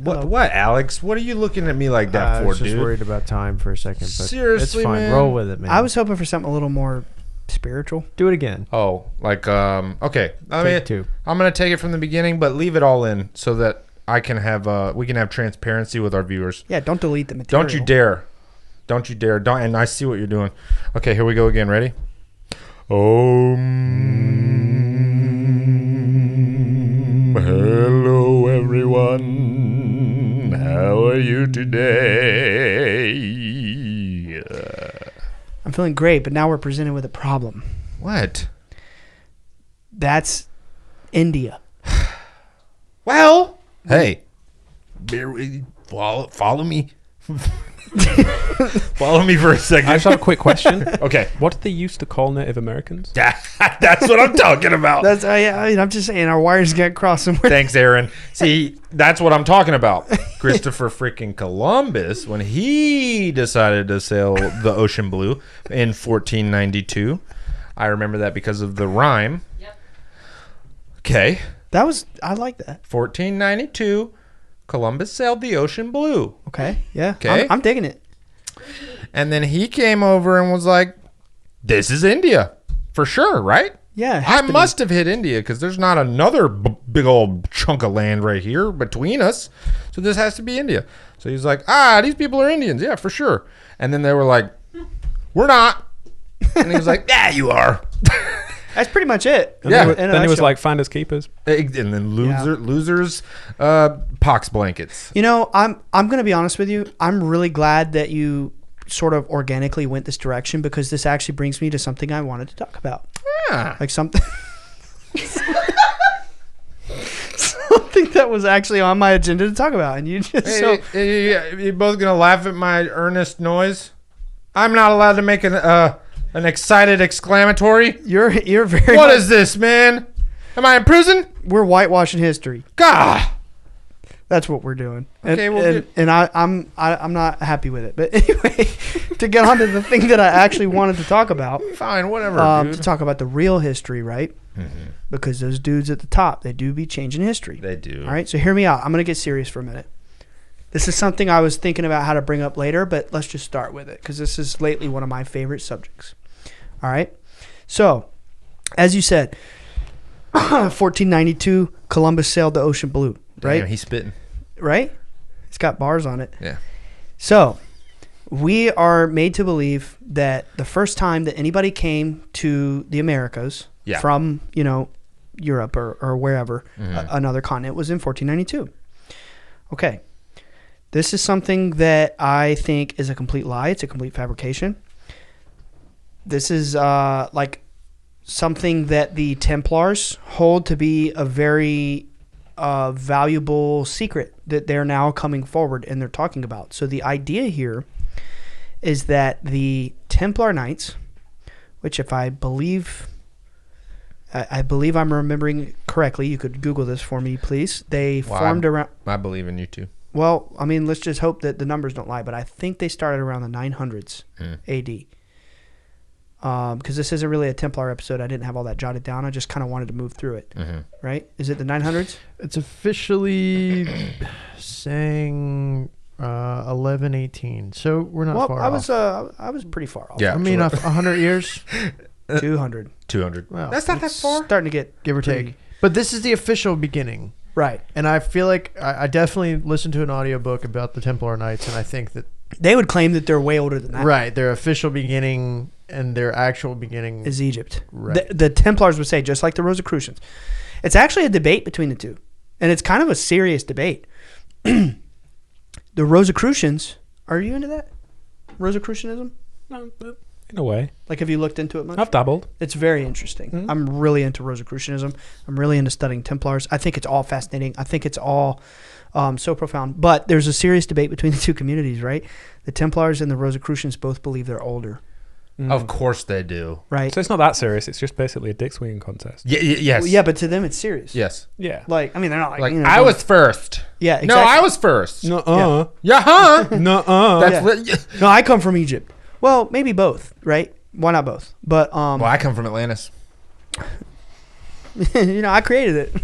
What, Alex? What are you looking at me like that for, dude? I was just worried about time for a second. But Seriously, it's fine. man? Roll with it, man. I was hoping for something a little more spiritual. Do it again. Oh, like okay. Take two. I'm gonna take it from the beginning, but leave it all in so that I can have we can have transparency with our viewers. Yeah, don't delete the material. Don't you dare. Don't you dare. Don't. And I see what you're doing. Okay, here we go again. Ready? Hello, everyone. How are you today? I'm feeling great, but now we're presented with a problem. What? That's India. Well, hey, follow me. Follow me for a second. I just have a quick question. Okay. What did they used to call Native Americans? That's what I'm talking about. That's I'm just saying our wires get crossed somewhere. Thanks, Aaron. See, that's what I'm talking about. Christopher freaking Columbus, when he decided to sail the ocean blue in 1492. I remember that because of the rhyme. Yep. Okay. I like that. 1492, Columbus sailed the ocean blue. Okay. Yeah. Okay. I'm digging it. And then he came over and was like, this is India for sure, right? Yeah. I must have hit India because there's not another big old chunk of land right here between us. So this has to be India. So he's like, these people are Indians. Yeah, for sure. And then they were like, we're not. And he was like, yeah, you are. That's pretty much it. And then he was like, finders keepers. And then losers, pox blankets. You know, I'm going to be honest with you. I'm really glad that you sort of organically went this direction because this actually brings me to something I wanted to talk about. Yeah. Like something that was actually on my agenda to talk about. And you just you're both going to laugh at my earnest noise? I'm not allowed to make an excited exclamatory. You're very. What is this, man? Am I in prison? We're whitewashing history. God. That's what we're doing. Okay, I'm not happy with it. But anyway, to get on to the thing that I actually wanted to talk about. Fine, whatever, dude. To talk about the real history, right? Mm-hmm. Because those dudes at the top, they do be changing history. They do. All right, so hear me out. I'm going to get serious for a minute. This is something I was thinking about how to bring up later, but let's just start with it because this is lately one of my favorite subjects. All right. So, as you said, 1492, Columbus sailed the ocean blue, right? Damn, he's spitting. Right? It's got bars on it. Yeah. So, we are made to believe that the first time that anybody came to the Americas from, Europe or wherever, another continent, was in 1492. Okay. This is something that I think is a complete lie. It's a complete fabrication. This is like something that the Templars hold to be a very valuable secret that they're now coming forward and they're talking about. So the idea here is that the Templar Knights, which if I believe I'm remembering correctly, you could Google this for me, please. They formed around... I believe in you too. Well, I mean, let's just hope that the numbers don't lie, but I think they started around the 900s AD. Because this isn't really a Templar episode. I didn't have all that jotted down. I just kind of wanted to move through it. Right? Is it the 900s? It's officially saying 1118. So we're not far off. I was pretty far off. Yeah. I mean, 100 years? 200. 200. Well, that's not that far. Starting to get... Give or take. But this is the official beginning. Right. And I feel like I definitely listened to an audiobook about the Templar Knights, and I think that... They would claim that they're way older than that. Right. Their official beginning and their actual beginning... is Egypt. Right. The Templars would say, just like the Rosicrucians. It's actually a debate between the two. And it's kind of a serious debate. The Rosicrucians... Are you into that? Rosicrucianism? No, in a way. Like, have you looked into it much? I've dabbled. It's very interesting. I'm really into Rosicrucianism. I'm really into studying Templars. I think it's all fascinating. I think it's all so profound. But there's a serious debate between the two communities, right? The Templars and the Rosicrucians both believe they're older. Of course they do. Right. So it's not that serious. It's just basically a dick swinging contest. Yes. Well, yeah, but to them it's serious. Yes. Yeah. Like, I mean, they're not like... I was first. Yeah, exactly. No, I was first. Nuh-uh. Yeah, huh? Nuh-uh. That's No, I come from Egypt. Well, maybe both, right? Why not both? But Well, I come from Atlantis. I created it.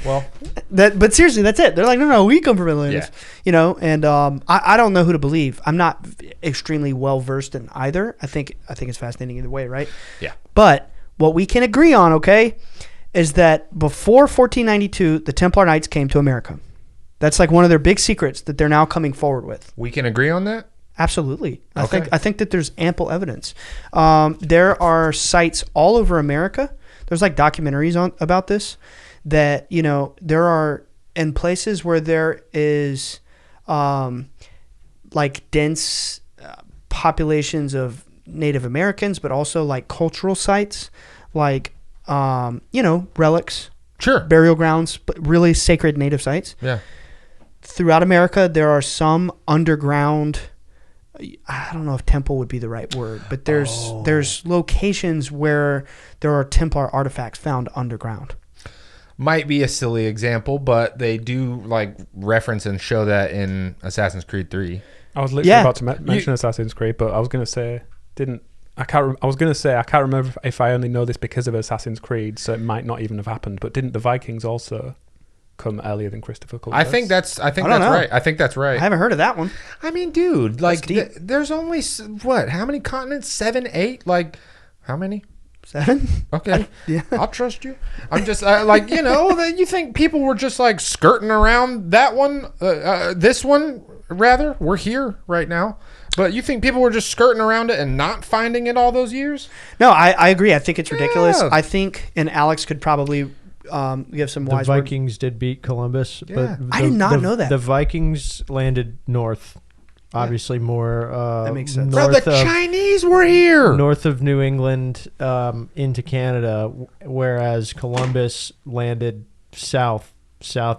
Well, but seriously, that's it. They're like, no, we come from Atlantis. Yeah. And I don't know who to believe. I'm not extremely well versed in either. I think it's fascinating either way, right? Yeah. But what we can agree on, okay, is that before 1492, the Templar Knights came to America. That's like one of their big secrets that they're now coming forward with. We can agree on that? Absolutely. Okay. I think that there's ample evidence. There are sites all over America. There's like documentaries about this that, there are in places where there is like dense populations of Native Americans, but also like cultural sites, like, relics. Sure. Burial grounds, but really sacred native sites. Yeah. Throughout America, there are some underground, I don't know if temple would be the right word, but there's locations where there are Templar artifacts found underground. Might be a silly example, but they do like reference and show that in Assassin's Creed 3. I was literally about to mention Assassin's Creed, but I was going to say I can't remember if I only know this because of Assassin's Creed, so it might not even have happened. But didn't the Vikings also come earlier than Christopher Columbus? I think that's right. I think that's right. I haven't heard of that one. I mean, dude, like there's only how many continents? 7, 8? Like how many? 7? Okay. Yeah. I'll trust you. I'm just you think people were just like skirting around that one, this one rather? We're here right now. But you think people were just skirting around it and not finding it all those years? No, I agree. I think it's ridiculous. Yeah. I think, and Alex could probably give some wise The Vikings did beat Columbus. Yeah. But I did not know that. The Vikings landed north. Obviously more that makes sense. Bro, the Chinese were here. North of New England into Canada, whereas Columbus landed south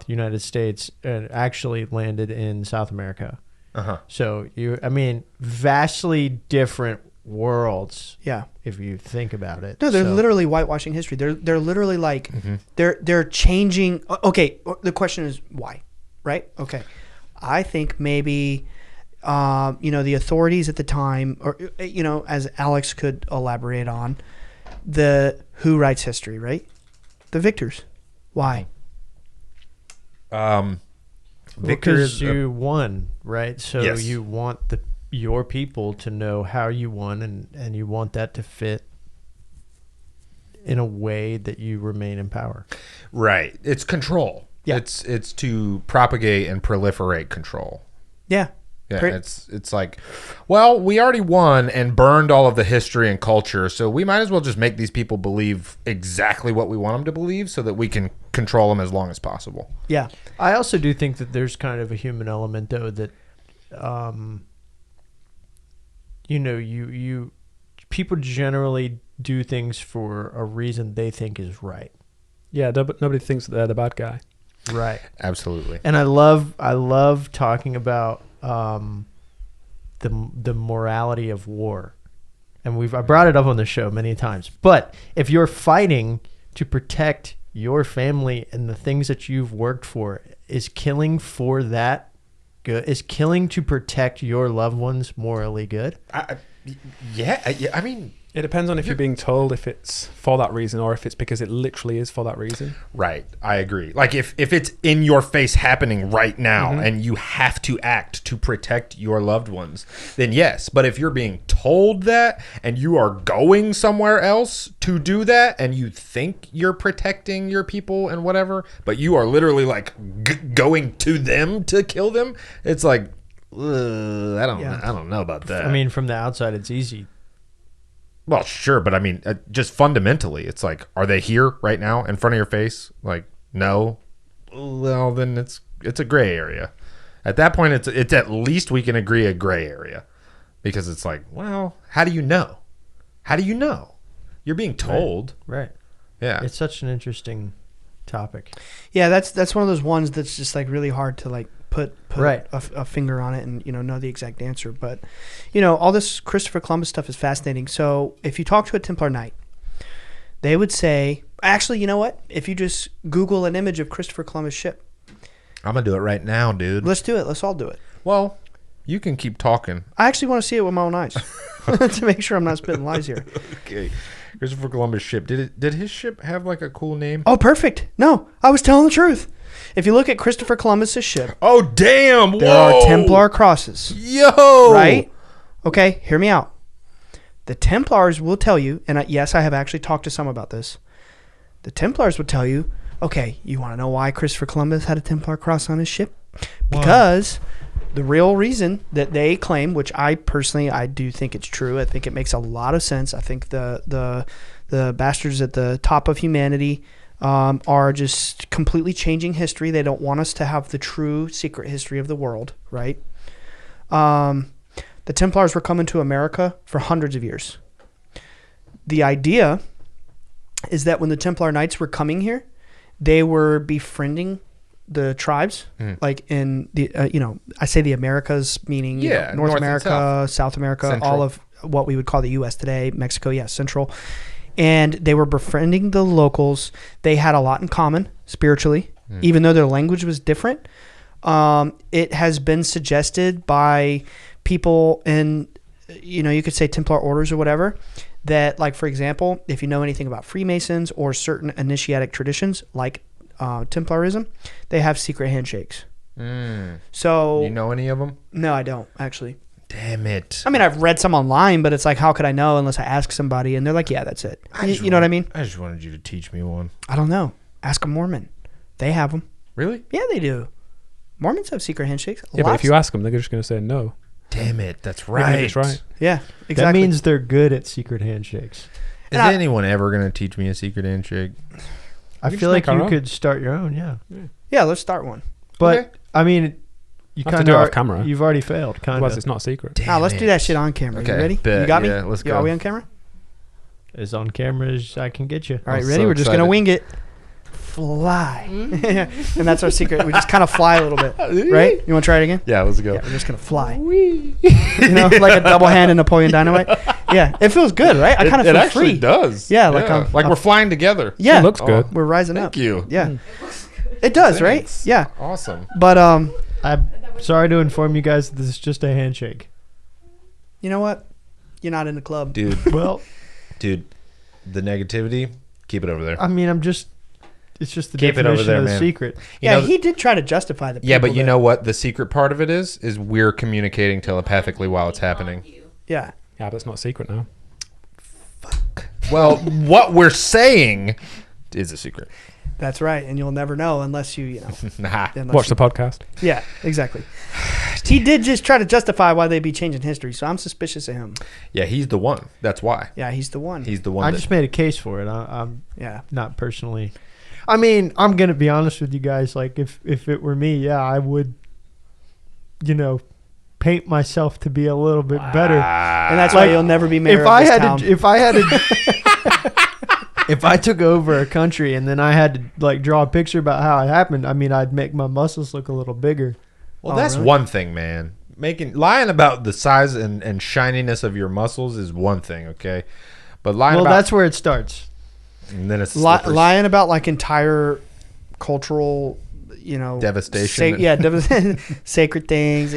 United States and actually landed in South America. Uh-huh. So vastly different worlds. Yeah. If you think about it. No, they're literally whitewashing history. They're literally like they're changing. Okay, the question is why, right? Okay, I think maybe the authorities at the time, or as Alex could elaborate on, who writes history, right? The victors. Why? Because you won, right? So yes. You want your people to know how you won, and you want that to fit in a way that you remain in power. Right. It's control. Yeah. It's to propagate and proliferate control. Yeah. Yeah, it's like, well, we already won and burned all of the history and culture, so we might as well just make these people believe exactly what we want them to believe so that we can control them as long as possible. Yeah. I also do think that there's kind of a human element, though, that, people generally do things for a reason they think is right. Yeah, but nobody thinks that they're the bad guy. Right. Absolutely. And I love talking about the morality of war, and I brought it up on the show many times. But if you're fighting to protect your family and the things that you've worked for, is killing for that good? Is killing to protect your loved ones morally good? Yeah. I mean, it depends on if you're being told if it's for that reason or if it's because it literally is for that reason. Right. I agree. Like if it's in your face happening right now and you have to act to protect your loved ones, then yes. But if you're being told that and you are going somewhere else to do that and you think you're protecting your people and whatever, but you are literally like going to them to kill them, it's like, I don't know about that. I mean, from the outside, it's easy. Well, sure, but I mean, just fundamentally, it's like, are they here right now in front of your face? Like, no. Well, then it's a gray area. At that point, it's at least we can agree a gray area, because it's like, well, how do you know? How do you know? You're being told, right? Yeah, it's such an interesting topic. Yeah, that's one of those ones that's just like really hard to like put right. a finger on it and know the exact answer. But all this Christopher Columbus stuff is fascinating. So if you talk to a Templar Knight, they would say, actually, you know what? If you just Google an image of Christopher Columbus' ship, I'm gonna do it right now, dude. Let's do it. Let's all do it. Well, you can keep talking. I actually want to see it with my own eyes to make sure I'm not spitting lies here. Okay. Christopher Columbus ship. Did his ship have like a cool name? Oh, perfect. No, I was telling the truth. If you look at Christopher Columbus's ship, Oh, damn. there are Templar crosses. Yo. Right? Okay, hear me out. The Templars will tell you, and yes, I have actually talked to some about this. The Templars would tell you, okay, you want to know why Christopher Columbus had a Templar cross on his ship? Because the real reason that they claim, which I do think it's true. I think it makes a lot of sense. I think the bastards at the top of humanity are just completely changing history. They don't want us to have the true secret history of the world, right? The Templars were coming to America for hundreds of years. The idea is that when the Templar Knights were coming here, they were befriending the tribes, like in the, I say the Americas, meaning North America, South America, Central. All of what we would call the U.S. today, Mexico, Central. And they were befriending the locals. They had a lot in common spiritually, even though their language was different. It has been suggested by people in, you could say Templar orders or whatever, that, like, for example, if you know anything about Freemasons or certain initiatic traditions like Templarism, they have secret handshakes. So, you know any of them? No, I don't, actually. Damn it. I mean, I've read some online, but it's like, how could I know unless I ask somebody? And they're like, yeah, that's it. You know what I mean? I just wanted you to teach me one. I don't know. Ask a Mormon. They have them. Really? Yeah, they do. Mormons have secret handshakes. Yeah, but if you ask them, they're just going to say no. Damn it. That's right. That's right. Yeah, exactly. That means they're good at secret handshakes. Is anyone ever going to teach me a secret handshake? I feel like you could start your own, Yeah, let's start one. But, Okay. I mean, you have to kind do it of off camera. You've already failed, kind Otherwise, of. it's not a secret. Damn Let's it. do that shit on camera. Okay, You ready? bet. You got me? Yeah, let's go. Are we on camera? As on camera as I can get you. All right, I'm ready? so We're just going to excited. wing it. Fly. And that's our secret. We just kind of fly a little bit. Right? You want to try it again? Yeah, let's go. Yeah, we're just going to fly. Like a double hand in Napoleon Dynamite. Yeah, it feels good, right? I kind of feel It actually free. does. Yeah, like we're flying together. Yeah. It looks good. We're rising Thank up. you. Yeah. It does, right? Thanks. Yeah. Awesome. But I'm sorry to inform you guys that this is just a handshake. you know what? You're not in the club. Dude, Well, the negativity, keep it over there. I mean, it's just the Keep it over definition there, of the man. secret. You Yeah, know, he did try to justify the yeah, but people you that- know what? The secret part of it is we're communicating telepathically while it's happening. Yeah. Yeah, but it's not a secret now. Well, what we're saying is a secret. That's right, and you'll never know unless you Nah. unless Watch you- the podcast. Yeah, exactly. He did just try to justify why they'd be changing history, so I'm suspicious of him. Yeah, he's the one. That's why. Yeah, he's the one. He's the one. I that- just made a case for it. I'm yeah. not personally. I mean, I'm gonna be honest with you guys. Like, if it were me, I would, paint myself to be a little bit better. And that's why you'll never be mayor If of I this had town. to, if I took over a country and then I had to draw a picture about how it happened, I mean, I'd make my muscles look a little bigger. Well, Oh, that's really? one thing, man. Lying about the size and shininess of your muscles is one thing, okay? But lying Well, about that's where it starts. and then it's slippery. lying about entire cultural, Devastation. sacred things,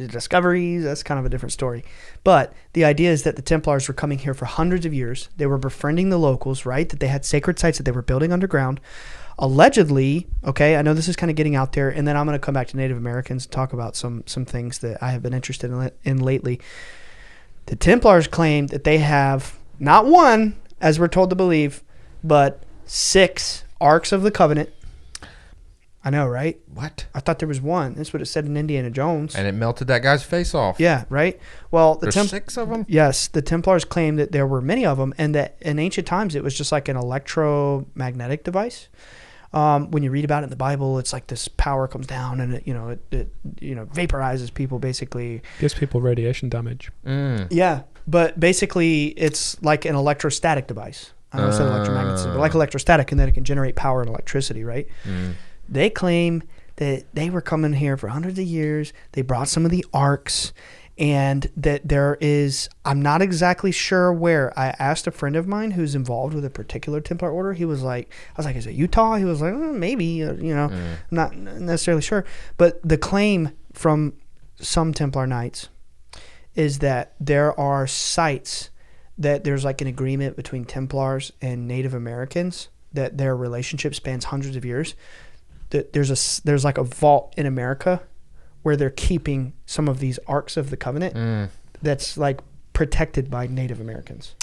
discoveries. That's kind of a different story. But the idea is that the Templars were coming here for hundreds of years. They were befriending the locals, right? That they had sacred sites that they were building underground. Allegedly, okay, I know this is kind of getting out there, and then I'm going to come back to Native Americans and talk about some things that I have been interested in lately. The Templars claim that they have not one, as we're told to believe, but 6 Arks of the Covenant. I know, right? What? I thought there was one. That's what it said in Indiana Jones. And it melted that guy's face off. Yeah, right? Well, There's 6 of them? Yes, the Templars claim that there were many of them, and that in ancient times it was just like an electromagnetic device. When you read about it in the Bible, it's like this power comes down and it vaporizes people basically. Gives people radiation damage. Yeah, but basically it's like an electrostatic device. I don't know if I said electromagnetism, but like electrostatic, and then it can generate power and electricity, right? They claim that they were coming here for hundreds of years. They brought some of the arcs, and that there is, I'm not exactly sure where. I asked a friend of mine who's involved with a particular Templar order. He was like, I was like, is it Utah? He was like, maybe, I'm not necessarily sure. But the claim from some Templar Knights is that there are sites that there's like an agreement between Templars and Native Americans that their relationship spans hundreds of years. That there's like a vault in America where they're keeping some of these Arks of the Covenant that's like protected by Native Americans.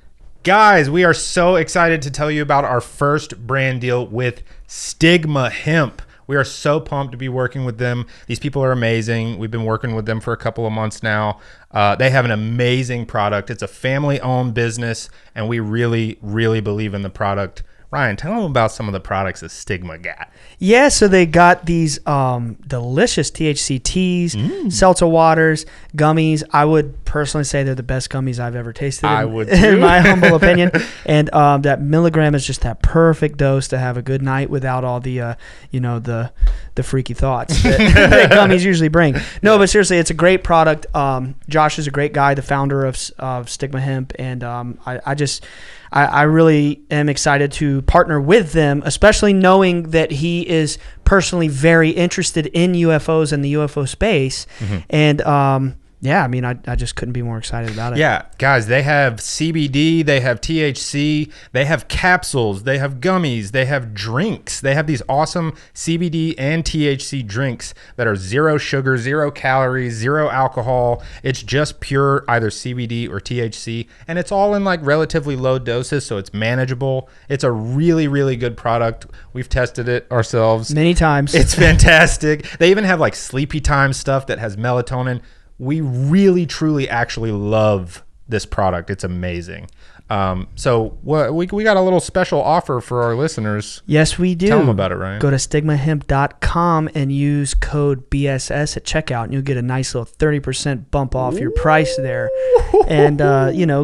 Guys, we are so excited to tell you about our first brand deal with Stigma Hemp. We are so pumped to be working with them. These people are amazing. We've been working with them for a couple of months now. They have an amazing product. It's a family-owned business, and we really, really believe in the product. Ryan, tell them about some of the products that Stigma got. Yeah, so they got these delicious THC teas, seltzer waters, gummies. I would personally say they're the best gummies I've ever tasted. I would too. In my humble opinion. And that milligram is just that perfect dose to have a good night without all the, the freaky thoughts that gummies usually bring. No, but seriously, it's a great product. Josh is a great guy, the founder of Stigma Hemp, and I really am excited to partner with them, especially knowing that he is personally very interested in UFOs and the UFO space. And I just couldn't be more excited about it. Yeah, guys, they have CBD, they have THC, they have capsules, they have gummies, they have drinks. They have these awesome CBD and THC drinks that are 0 sugar, 0 calories, 0 alcohol. It's just pure either CBD or THC, and it's all in like relatively low doses, so it's manageable. It's a really, really good product. We've tested it ourselves many times. It's fantastic. They even have like sleepy time stuff that has melatonin. We really, truly, actually love this product. It's amazing. So we got a little special offer for our listeners. Yes, we do. Tell them about it, Ryan. Go to stigmahemp.com and use code BSS at checkout, and you'll get a nice little 30% bump off your price there. And,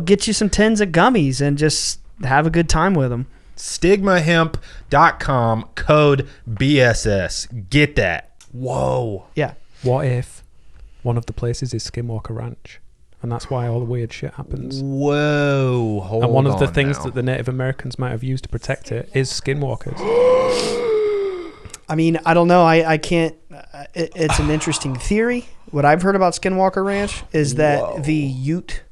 get you some tins of gummies and just have a good time with them. Stigmahemp.com, code BSS. Get that. Whoa. Yeah. What if one of the places is Skinwalker Ranch, and that's why all the weird shit happens? Whoa, hold on. And one of the things now that the Native Americans might have used to protect it is skinwalkers. I mean, I don't know. I can't. It's an interesting theory. What I've heard about Skinwalker Ranch is that the Ute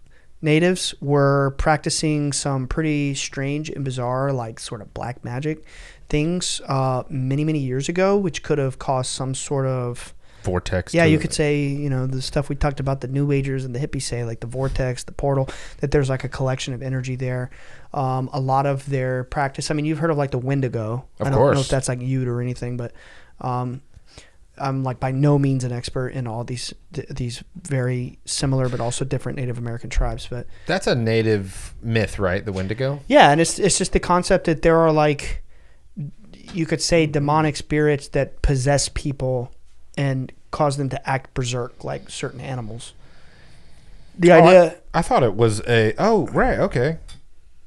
natives were practicing some pretty strange and bizarre, like sort of black magic things many, many years ago, which could have caused some sort of vortex. Yeah, you could say, the stuff we talked about, the New Agers and the hippies say, like the vortex, the portal, that there's like a collection of energy there. A lot of their practice, I mean, you've heard of like the Wendigo. Of I don't course. know if that's like Ute or anything, but I'm like by no means an expert in all these very similar but also different Native American tribes. But that's a native myth, right? The Wendigo? Yeah, and it's just the concept that there are like, you could say, demonic spirits that possess people and cause them to act berserk like certain animals. The idea... I thought it was a... Oh, right, okay.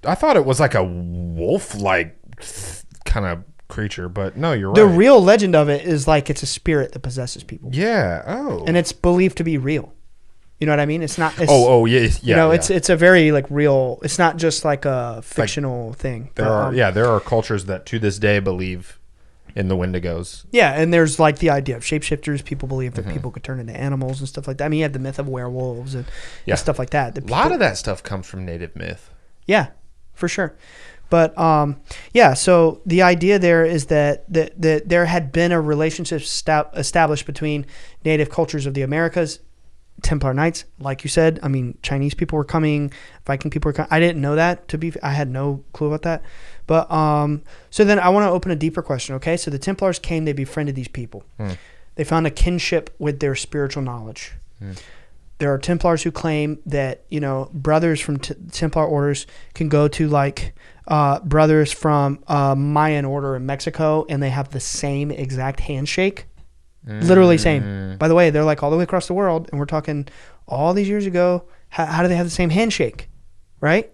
I thought it was like a wolf-like kind of creature, but no, you're right. The real legend of it is like it's a spirit that possesses people. Yeah, oh. And it's believed to be real. You know what I mean? It's not... It's, yeah. It's a very like real... It's not just like a fictional thing. There are cultures that to this day believe in the Wendigos. Yeah, and there's like the idea of shapeshifters. People believe that people could turn into animals and stuff like that. I mean, you have the myth of werewolves and stuff like that. A lot of that stuff comes from native myth. Yeah, for sure. But so the idea there is that there had been a relationship established between native cultures of the Americas, Templar Knights, like you said. I mean, Chinese people were coming, Viking people were coming. I didn't know that. I had no clue about that. But so then I want to open a deeper question. Okay, so the Templars came, they befriended these people. They found a kinship with their spiritual knowledge. There are Templars who claim that brothers from Templar orders can go to like brothers from Mayan order in Mexico, and they have the same exact handshake. Literally same. By the way, they're like all the way across the world, and we're talking all these years ago. How do they have the same handshake, right?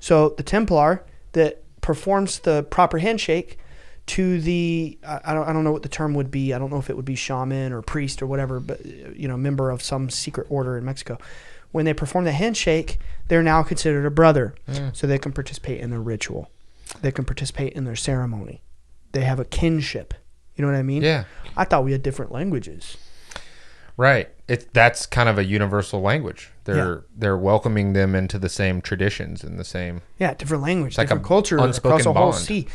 So the Templar that performs the proper handshake to the I don't know what the term would be. I don't know if it would be shaman or priest or whatever, but member of some secret order in Mexico. When they perform the handshake, they're now considered a brother, so they can participate in their ritual. They can participate in their ceremony. They have a kinship. You know what I mean? Yeah. I thought we had different languages. Right. that's kind of a universal language. They're welcoming them into the same traditions and the same different language, like different culture unspoken across a whole bond. sea.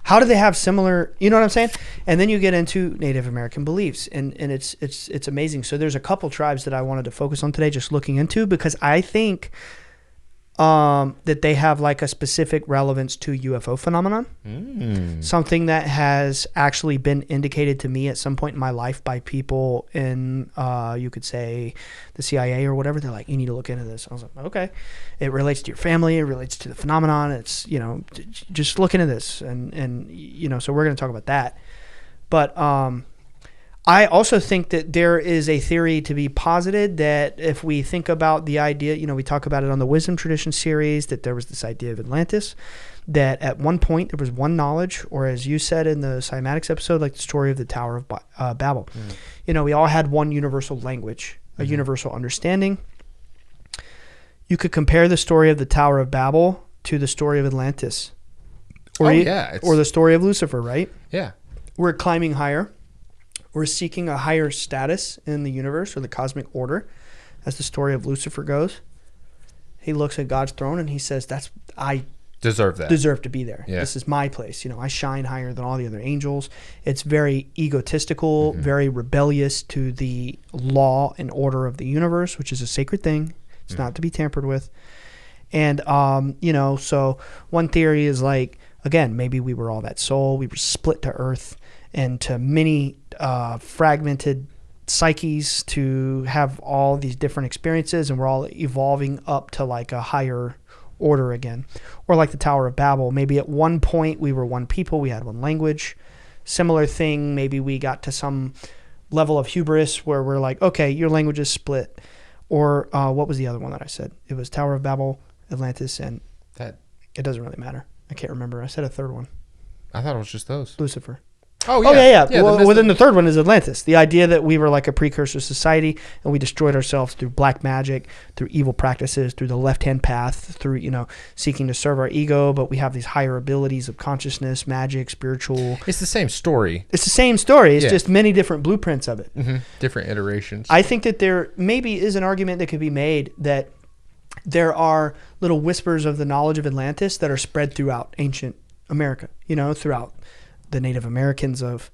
How do they have similar? You know what I'm saying? And then you get into Native American beliefs, and it's amazing. So there's a couple tribes that I wanted to focus on today, just looking into, because I think that they have like a specific relevance to UFO phenomenon. Something that has actually been indicated to me at some point in my life by people in, you could say, the CIA or whatever. They're like, you need to look into this. I was like, okay. It relates to your family. It relates to the phenomenon. It's, just look into this. And so we're going to talk about that. But I also think that there is a theory to be posited that if we think about the idea, we talk about it on the Wisdom Tradition series, that there was this idea of Atlantis, that at one point there was one knowledge, or as you said in the cymatics episode, like the story of the Tower of Babel. We all had one universal language, a universal understanding. You could compare the story of the Tower of Babel to the story of Atlantis. Or the story of Lucifer, right? Yeah. We're climbing higher. We're seeking a higher status in the universe or the cosmic order, as the story of Lucifer goes. He looks at God's throne and he says, I deserve that. Deserve to be there. Yeah. This is my place. I shine higher than all the other angels. It's very egotistical, very rebellious to the law and order of the universe, which is a sacred thing. It's not to be tampered with. And, so one theory is like, again, maybe we were all that soul. We were split to earth and to many fragmented psyches to have all these different experiences, and we're all evolving up to like a higher order again. Or like the Tower of Babel, maybe at one point we were one people, we had one language. Similar thing, maybe we got to some level of hubris where we're like, okay, your language is split. Or what was the other one that I said? It was Tower of Babel, Atlantis, and that. It doesn't really matter. I can't remember. I said a third one. I thought it was just those. Lucifer. Oh yeah. Well, then the third one is Atlantis. The idea that we were like a precursor society and we destroyed ourselves through black magic, through evil practices, through the left-hand path, through, seeking to serve our ego, but we have these higher abilities of consciousness, magic, spiritual. It's the same story. It's the same story. It's just many different blueprints of it. Different iterations. I think that there maybe is an argument that could be made that there are little whispers of the knowledge of Atlantis that are spread throughout ancient America, throughout the Native Americans of,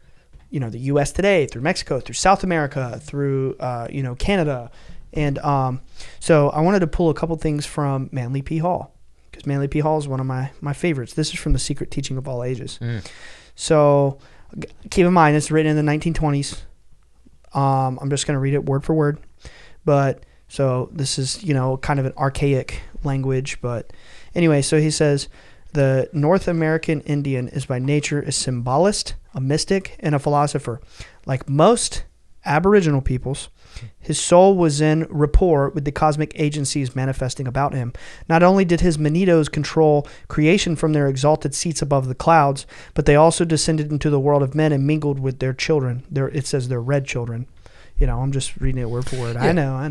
the U.S. today, through Mexico, through South America, through, Canada. And so I wanted to pull a couple things from Manly P. Hall, because Manly P. Hall is one of my favorites. This is from The Secret Teaching of All Ages. So keep in mind, it's written in the 1920s. I'm just going to read it word for word. But so this is, kind of an archaic language. But anyway, so he says, the North American Indian is by nature a symbolist, a mystic, and a philosopher. Like most Aboriginal peoples, his soul was in rapport with the cosmic agencies manifesting about him. Not only did his Manitos control creation from their exalted seats above the clouds, but they also descended into the world of men and mingled with their children. It says their red children. I'm just reading it word for word. Yeah. I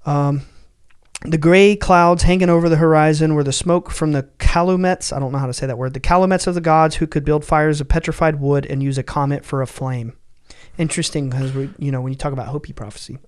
know. The gray clouds hanging over the horizon were the smoke from the calumets. I don't know how to say that word. The calumets of the gods who could build fires of petrified wood and use a comet for a flame. Interesting, because when you talk about Hopi prophecy.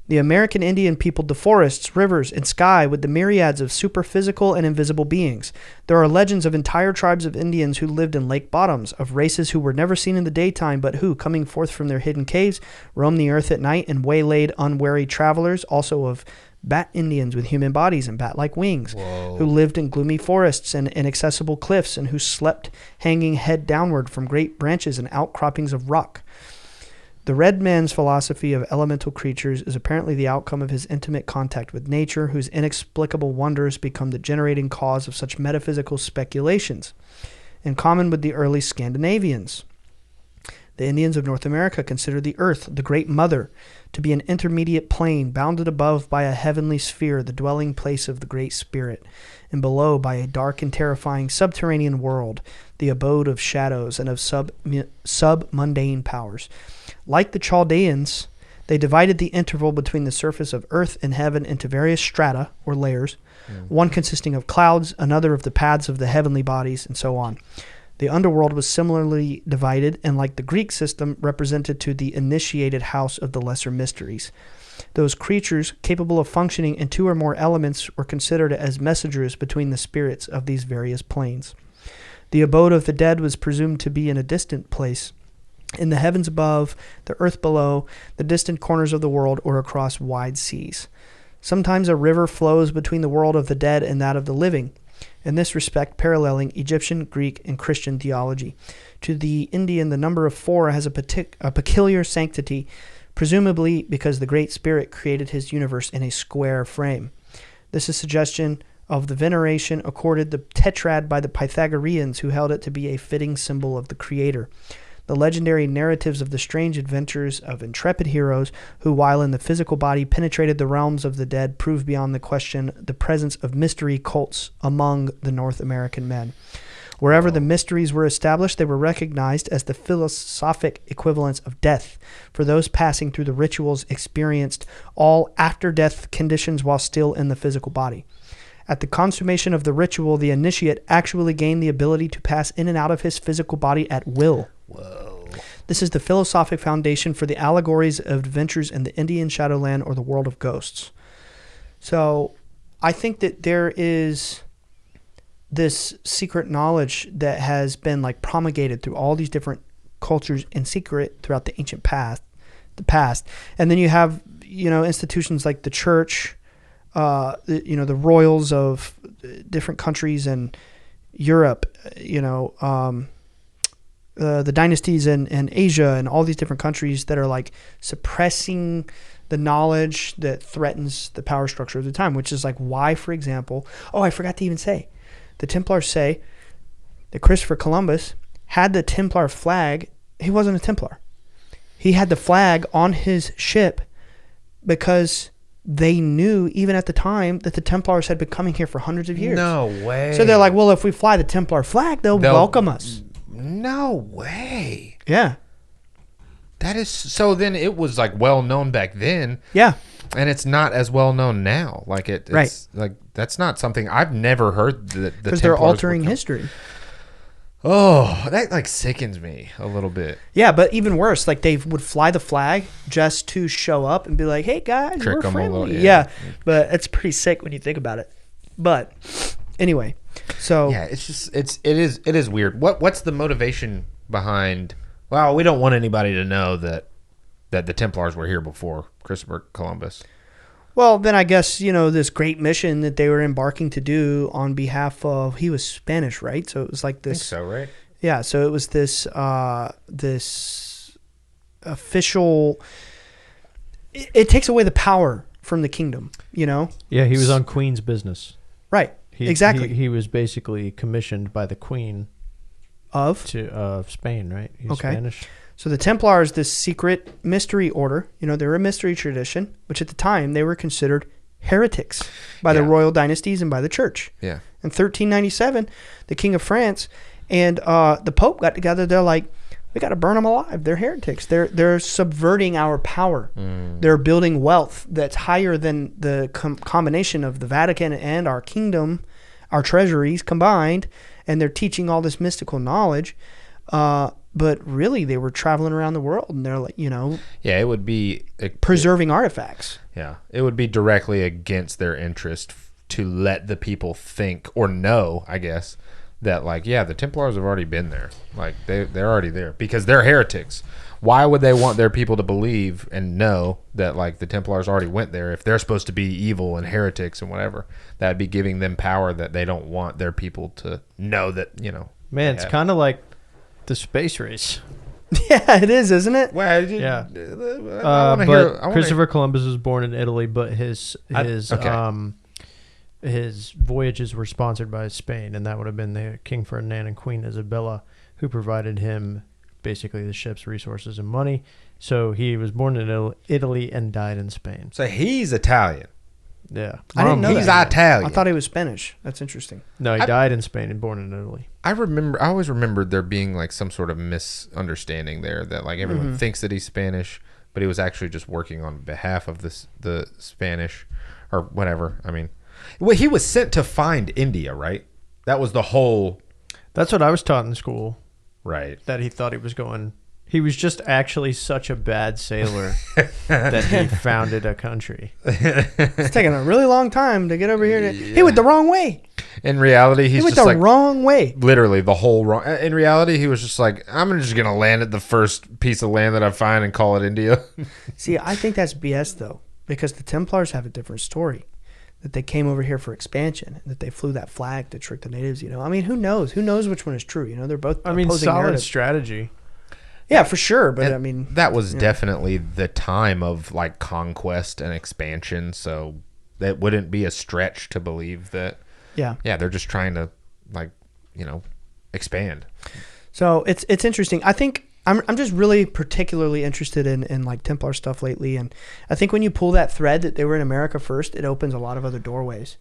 The American Indian peopled the forests, rivers, and sky with the myriads of superphysical and invisible beings. There are legends of entire tribes of Indians who lived in lake bottoms, of races who were never seen in the daytime, but who, coming forth from their hidden caves, roamed the earth at night and waylaid unwary travelers, also of bat Indians with human bodies and bat-like wings, who lived in gloomy forests and inaccessible cliffs, and who slept hanging head downward from great branches and outcroppings of rock. The red man's philosophy of elemental creatures is apparently the outcome of his intimate contact with nature, whose inexplicable wonders become the generating cause of such metaphysical speculations. In common with the early Scandinavians, the Indians of North America considered the earth, the great mother, to be an intermediate plane bounded above by a heavenly sphere, the dwelling place of the Great Spirit, and below by a dark and terrifying subterranean world, the abode of shadows and of sub-mundane powers. Like the Chaldeans, they divided the interval between the surface of earth and heaven into various strata, or layers, one consisting of clouds, another of the paths of the heavenly bodies, and so on. The underworld was similarly divided and, like the Greek system, represented to the initiated house of the lesser mysteries. Those creatures capable of functioning in two or more elements were considered as messengers between the spirits of these various planes. The abode of the dead was presumed to be in a distant place, in the heavens above, the earth below, the distant corners of the world, or across wide seas. Sometimes a river flows between the world of the dead and that of the living, in this respect paralleling Egyptian, Greek, and Christian theology. To the Indian, the number of 4 has a peculiar sanctity, presumably because the Great Spirit created his universe in a square frame. This is suggestion of the veneration accorded the tetrad by the Pythagoreans, who held it to be a fitting symbol of the Creator. The legendary narratives of the strange adventures of intrepid heroes who, while in the physical body, penetrated the realms of the dead, prove beyond the question the presence of mystery cults among the North American men. Wherever the mysteries were established, they were recognized as the philosophic equivalents of death, for those passing through the rituals experienced all after-death conditions while still in the physical body. At the consummation of the ritual, the initiate actually gained the ability to pass in and out of his physical body at will. Whoa. This is the philosophic foundation for the allegories of adventures in the Indian Shadowland or the world of ghosts. So I think that there is this secret knowledge that has been like promulgated through all these different cultures in secret throughout the ancient past. And then you have, institutions like the church, the royals of different countries in Europe, the dynasties in Asia and all these different countries that are like suppressing the knowledge that threatens the power structure of the time, which is like why, for example, I forgot to even say, the Templars say that Christopher Columbus had the Templar flag. He wasn't a Templar. He had the flag on his ship because they knew, even at the time, that the Templars had been coming here for hundreds of years. No way. So they're like, well, if we fly the Templar flag, they'll welcome us. No way. Yeah. That is so. Then it was like well known back then. Yeah. And it's not as well known now. Like it's right. Like that's not something I've never heard that because they're altering history. Oh, that like sickens me a little bit. Yeah, but even worse, like they would fly the flag just to show up and be like, "Hey guys, Trick we're friendly." little, yeah, but it's pretty sick when you think about it. But anyway, so yeah, it's just it is weird. What's the motivation behind? Well, we don't want anybody to know that the Templars were here before Christopher Columbus. Well, then I guess, this great mission that they were embarking to do on behalf of, he was Spanish, right? So it was like this. I think so, right? Yeah, so it was this official, it takes away the power from the kingdom, Yeah, he was on Queen's business. Right, exactly. He was basically commissioned by the Queen of Spain, right? He's Spanish. So the Templars, this secret mystery order, they were a mystery tradition, which at the time they were considered heretics by the royal dynasties and by the church. Yeah. In 1397, the King of France and the Pope got together. They're like, we got to burn them alive. They're heretics. They're subverting our power. They're building wealth that's higher than the combination of the Vatican and our kingdom, our treasuries combined, and they're teaching all this mystical knowledge. But really, they were traveling around the world, and they're like, yeah, it would be preserving artifacts. Yeah, it would be directly against their interest to let the people think or know, I guess, that like, yeah, the Templars have already been there. Like they're already there because they're heretics. Why would they want their people to believe and know that like the Templars already went there if they're supposed to be evil and heretics and whatever? That'd be giving them power that they don't want their people to know that, Man, it's kind of like the space race. Yeah, it is, isn't it? Well, yeah. But Christopher Columbus was born in Italy, but his voyages were sponsored by Spain, and that would have been the King Ferdinand and Queen Isabella, who provided him basically the ship's resources and money. So he was born in Italy and died in Spain. So he's Italian. Yeah. I didn't know he's that. Italian. I thought he was Spanish. That's interesting. No, he died in Spain and born in Italy. I always remembered there being like some sort of misunderstanding there that like everyone thinks that he's Spanish, but he was actually just working on behalf of the Spanish or whatever. I mean, well, he was sent to find India, right? That was the whole That's what I was taught in school. Right. That he thought he was going. He was just actually such a bad sailor that he founded a country. It's taking a really long time to get over here. He went the wrong way. In reality, he went the wrong way. Literally, the whole wrong. In reality, he was just like, I'm just going to land at the first piece of land that I find and call it India. See, I think that's BS, though, because the Templars have a different story. That they came over here for expansion, and that they flew that flag to trick the natives, you know? I mean, who knows? Who knows which one is true? You know, they're both opposing solid narratives. Strategy. Yeah, for sure. But, and I mean... That was definitely the time of, like, conquest and expansion, so that wouldn't be a stretch to believe that... Yeah, they're just trying to, like, you know, expand. So it's interesting. I think I'm just really particularly interested in like Templar stuff lately, and I think when you pull that thread that they were in America first, it opens a lot of other doorways.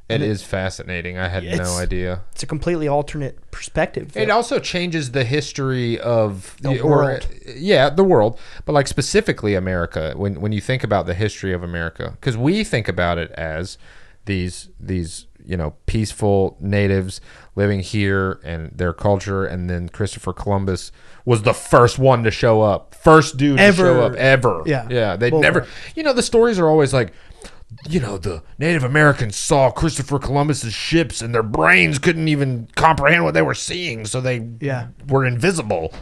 It is fascinating. I had no idea. It's a completely alternate perspective. It also changes the history of the world. The world, but like specifically America. When you think about the history of America, because we think about it as these you know, peaceful natives living here and their culture, and then Christopher Columbus was the first one to show up, first dude to show up ever. Yeah. They'd never. You know, the stories are always like, you know, the Native Americans saw Christopher Columbus's ships and their brains couldn't even comprehend what they were seeing, so they were invisible.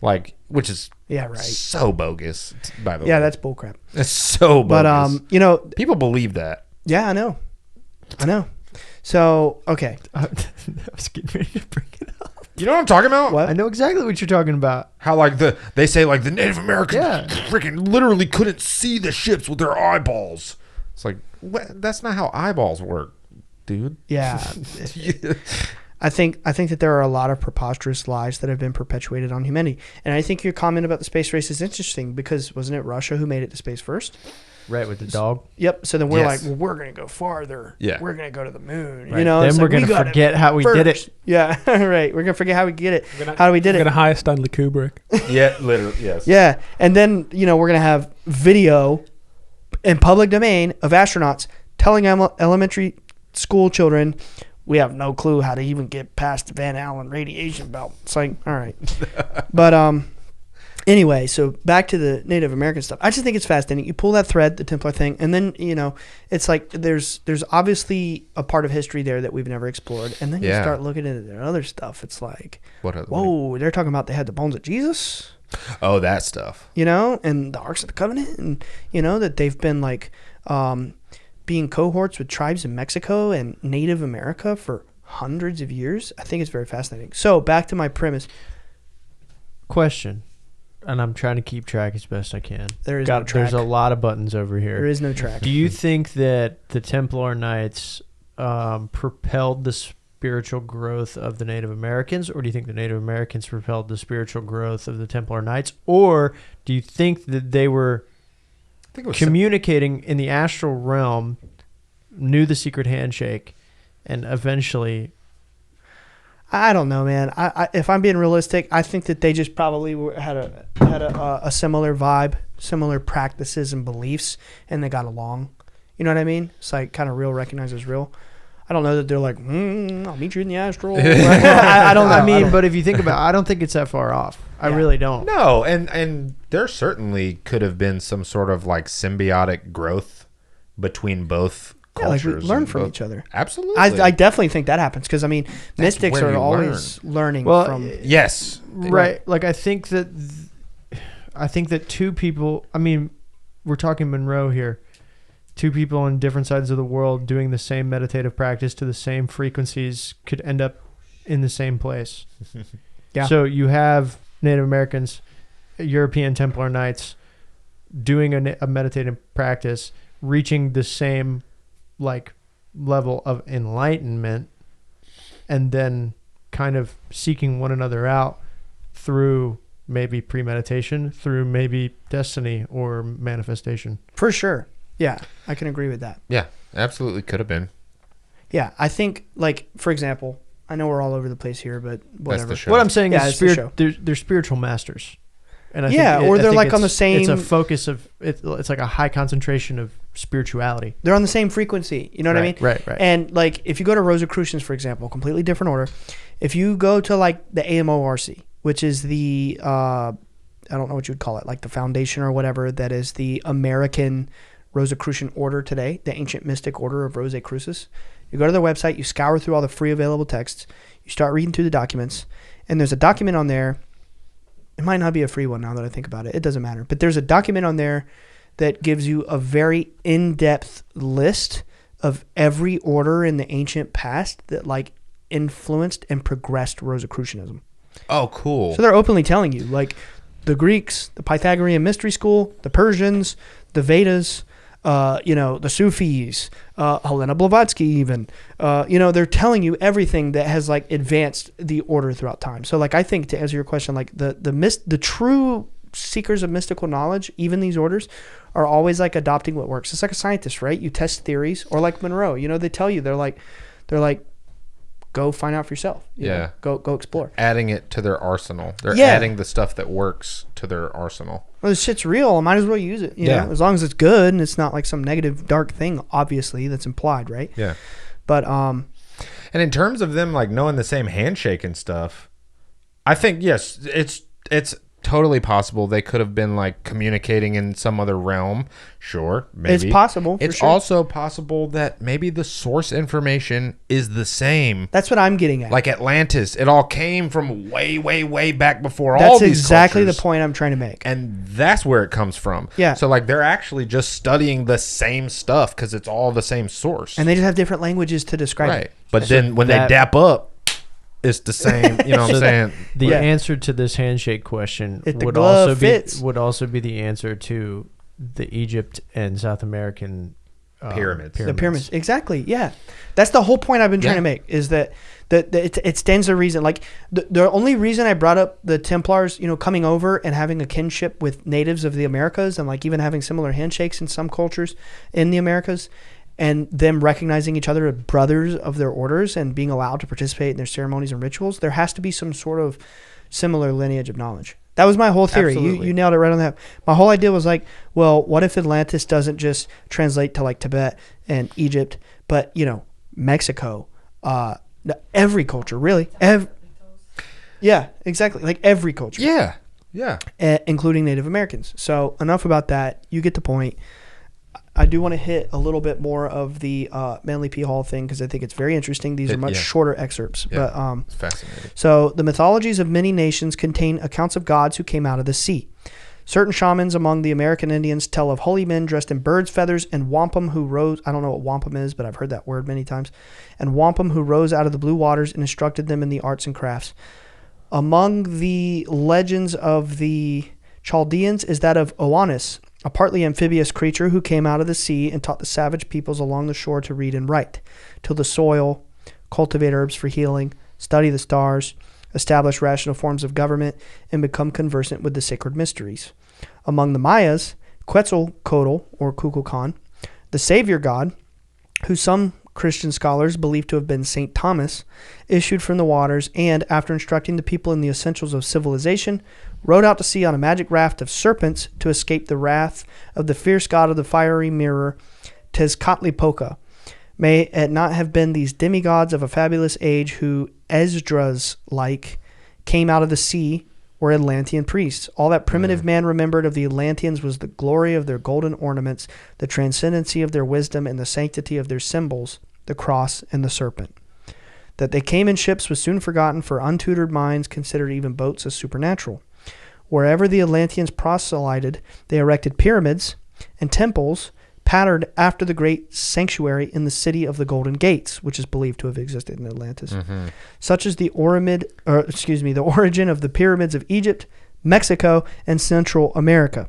Like, which is so bogus, by the way. Yeah, that's bullcrap. It's so bogus. But you know, people believe that. Yeah, I know. So, okay. I was getting ready to bring it up. You know what I'm talking about? What? I know exactly what you're talking about. How like they say like the Native Americans freaking literally couldn't see the ships with their eyeballs. It's like, that's not how eyeballs work, dude. Yeah. I think that there are a lot of preposterous lies that have been perpetuated on humanity. And I think your comment about the space race is interesting because wasn't it Russia who made it to space first? Right, with the dog. Yep. So then we're like, well, we're going to go farther. Yeah. We're going to go to the moon. Right. You know, then we're going to forget how we did it. Yeah. Right. We're going to forget how we did it. How we did it. We're going to hire Stanley Kubrick. Yeah, literally. Yes. Yeah. And then, you know, we're going to have video in public domain of astronauts telling elementary school children, we have no clue how to even get past the Van Allen radiation belt. It's like, all right. But, anyway, so back to the Native American stuff. I just think it's fascinating. You pull that thread, the Templar thing, and then, you know, it's like there's obviously a part of history there that we've never explored. And then you start looking at their other stuff. It's like, whoa, they're talking about they had the bones of Jesus. Oh, that stuff. You know, and the Arks of the Covenant, and, you know, that they've been like being cohorts with tribes in Mexico and Native America for hundreds of years. I think it's very fascinating. So back to my premise. Question. And I'm trying to keep track as best I can. There is no track. There's a lot of buttons over here. There is no track. Do you think that the Templar Knights propelled the spiritual growth of the Native Americans, or do you think the Native Americans propelled the spiritual growth of the Templar Knights, or do you think that they were communicating in the astral realm, knew the secret handshake, and eventually... I don't know, man. I if I'm being realistic, I think that they just probably had a similar vibe, similar practices and beliefs, and they got along. You know what I mean? It's like kind of real recognized as real. I don't know that they're like, I'll meet you in the astral. I don't know. I mean, but if you think about it, I don't think it's that far off. I really don't. No, and there certainly could have been some sort of like symbiotic growth between both cultures. Like we learn from each other. Absolutely. I definitely think that happens because, I mean, mystics are always learning from... Yes. Right. Like, I think that two people... I mean, we're talking Monroe here. Two people on different sides of the world doing the same meditative practice to the same frequencies could end up in the same place. Yeah. So you have Native Americans, European Templar Knights doing a meditative practice, reaching the same like level of enlightenment, and then kind of seeking one another out through maybe premeditation, through maybe destiny or manifestation. For sure. Yeah, I can agree with that. Yeah, absolutely could have been. Yeah, I think, like, for example, I know we're all over the place here, but whatever. What I'm saying is they're spiritual masters. And I think or they're like on the same... It's a focus of... It's like a high concentration of spirituality. They're on the same frequency. You know what I mean? Right. And, like, if you go to Rosicrucians, for example, completely different order. If you go to like the AMORC, which is the, I don't know what you would call it, like the foundation or whatever, that is the American Rosicrucian order today, the ancient mystic order of Rosicrucis. You go to their website, you scour through all the free available texts, you start reading through the documents, and there's a document on there. It might not be a free one now that I think about it. It doesn't matter. But there's a document on there that gives you a very in-depth list of every order in the ancient past that like influenced and progressed Rosicrucianism. Oh, cool. So they're openly telling you, like, the Greeks, the Pythagorean mystery school, the Persians, the Vedas, the Sufis, Helena Blavatsky even, they're telling you everything that has like advanced the order throughout time. So like, I think to answer your question, like the true seekers of mystical knowledge, even these orders, are always like adopting what works. It's like a scientist, right? You test theories, or like Monroe, they tell you, they're like, go find out for yourself. Yeah. Go explore. Adding it to their arsenal. They're adding the stuff that works to their arsenal. Well, this shit's real. I might as well use it. You know, as long as it's good and it's not like some negative, dark thing, obviously, that's implied, right? Yeah. But, and in terms of them like knowing the same handshake and stuff, I think, yes, it's totally possible they could have been like communicating in some other realm. Sure, maybe it's possible. It's also possible that maybe the source information is the same. That's what I'm getting at. Like Atlantis, it all came from way, way, way back before all That's these exactly cultures. The point I'm trying to make. And that's where it comes from. Yeah. So like they're actually just studying the same stuff because it's all the same source. And they just have different languages to describe right. it. But then when they dap up, it's the same, you know what I'm saying? The answer to this handshake question would also be the answer to the Egypt and South American pyramids. The pyramids. Exactly. Yeah. That's the whole point I've been trying to make, is that it stands to reason. Like the only reason I brought up the Templars, coming over and having a kinship with natives of the Americas, and like even having similar handshakes in some cultures in the Americas, and them recognizing each other as brothers of their orders and being allowed to participate in their ceremonies and rituals, there has to be some sort of similar lineage of knowledge. That was my whole theory. You nailed it right on that. My whole idea was like, well, what if Atlantis doesn't just translate to like Tibet and Egypt, but, Mexico, every culture, really. Yeah, exactly. Like every culture. Yeah. Yeah. Including Native Americans. So enough about that. You get the point. I do want to hit a little bit more of the Manly P. Hall thing because I think it's very interesting. These are much shorter excerpts. Yeah, but it's fascinating. So the mythologies of many nations contain accounts of gods who came out of the sea. Certain shamans among the American Indians tell of holy men dressed in birds' feathers and wampum who rose. I don't know what wampum is, but I've heard that word many times. And wampum who rose out of the blue waters and instructed them in the arts and crafts. Among the legends of the Chaldeans is that of Oannes, a partly amphibious creature who came out of the sea and taught the savage peoples along the shore to read and write, till the soil, cultivate herbs for healing, study the stars, establish rational forms of government, and become conversant with the sacred mysteries. Among the Mayas, Quetzalcoatl, or Kukulkan, the savior god, who some Christian scholars believe to have been St. Thomas, issued from the waters and, after instructing the people in the essentials of civilization, rode out to sea on a magic raft of serpents to escape the wrath of the fierce god of the fiery mirror, Tezcatlipoca. May it not have been these demigods of a fabulous age who, Esdras-like, came out of the sea, were Atlantean priests. All that primitive man remembered of the Atlanteans was the glory of their golden ornaments, the transcendency of their wisdom, and the sanctity of their symbols, the cross and the serpent. That they came in ships was soon forgotten, for untutored minds considered even boats as supernatural. Wherever the Atlanteans proselyted, they erected pyramids and temples patterned after the great sanctuary in the city of the Golden Gates, which is believed to have existed in Atlantis, such as the origin of the pyramids of Egypt, Mexico, and Central America.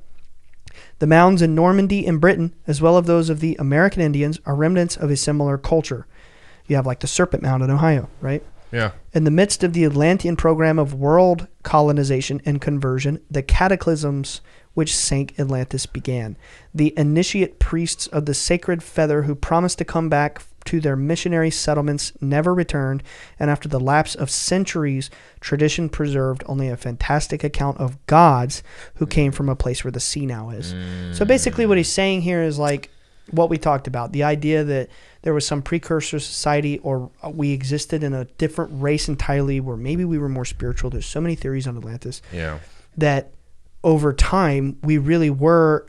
The mounds in Normandy and Britain, as well as those of the American Indians, are remnants of a similar culture. You have like the Serpent Mound in Ohio, right? Yeah. In the midst of the Atlantean program of world colonization and conversion, the cataclysms which sank Atlantis began. The initiate priests of the sacred feather who promised to come back to their missionary settlements never returned, and after the lapse of centuries, tradition preserved only a fantastic account of gods who came from a place where the sea now is. So basically what he's saying here is like, what we talked about, the idea that there was some precursor society or we existed in a different race entirely where maybe we were more spiritual. There's so many theories on Atlantis. Yeah. That over time we really were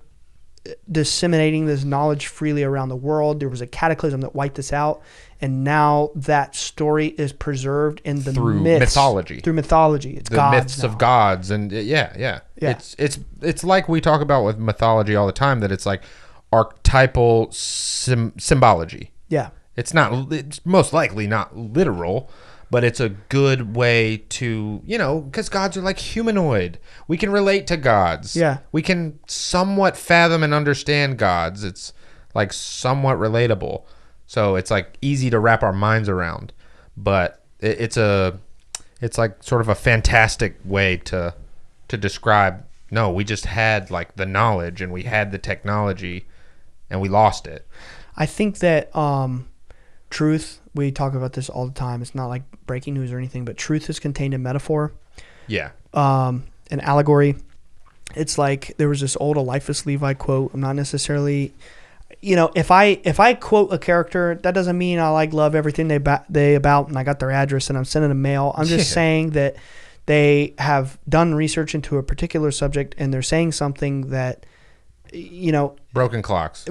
disseminating this knowledge freely around the world. There was a cataclysm that wiped us out, and now that story is preserved in the mythology. Through mythology, it's the gods myths now. Of gods, and yeah. It's like we talk about with mythology all the time, that it's like archetypal symbology. Yeah, it's most likely not literal, but it's a good way to, because gods are like humanoid. We can relate to gods. Yeah. We can somewhat fathom and understand gods. It's like somewhat relatable. So it's like easy to wrap our minds around. But it's like sort of a fantastic way to describe, no, we just had like the knowledge and we had the technology and we lost it. I think that truth, we talk about this all the time. It's not like breaking news or anything, but truth is contained in metaphor. Yeah. An allegory. It's like there was this old Eliphas Levi quote. I'm not necessarily, if I quote a character, that doesn't mean I love everything they about and I got their address and I'm sending a mail. I'm just saying that they have done research into a particular subject and they're saying something that, broken clocks.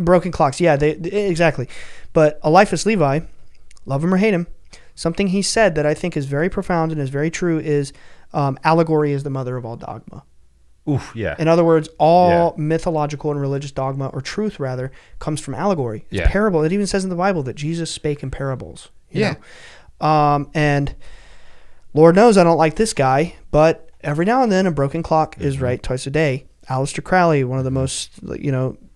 Yeah, exactly. But Eliphas Levi, love him or hate him, something he said that I think is very profound and is very true is allegory is the mother of all dogma. Oof, yeah. In other words, all mythological and religious dogma, or truth rather, comes from allegory. It's parable. It even says in the Bible that Jesus spake in parables. You know? And Lord knows I don't like this guy, but every now and then a broken clock is right twice a day. Aleister Crowley, one of the most,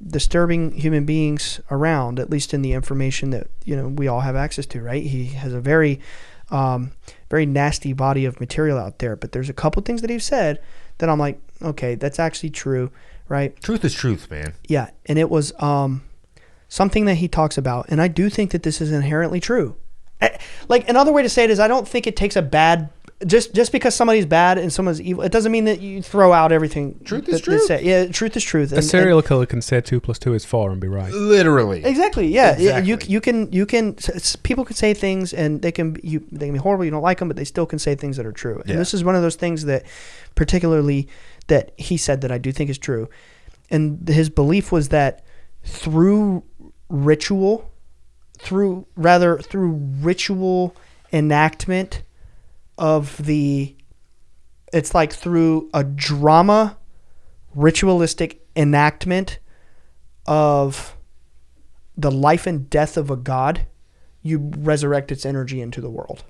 disturbing human beings around, at least in the information that, we all have access to, right? He has a very, very nasty body of material out there, but there's a couple things that he's said that I'm like, okay, that's actually true, right? Truth is truth, man. Yeah, and it was something that he talks about, and I do think that this is inherently true. Like, another way to say it is I don't think it takes a bad... Just because somebody's bad and someone's evil, it doesn't mean that you throw out everything. Truth is truth. Yeah, truth is truth. A serial killer can say 2 + 2 is 4 and be right. Literally. Exactly. Yeah. Exactly. You can. People can say things and they can be horrible. You don't like them, but they still can say things that are true. And this is one of those things that, particularly, that he said that I do think is true. And his belief was that through ritual enactment of it's like through a drama, ritualistic enactment of the life and death of a god, you resurrect its energy into the world.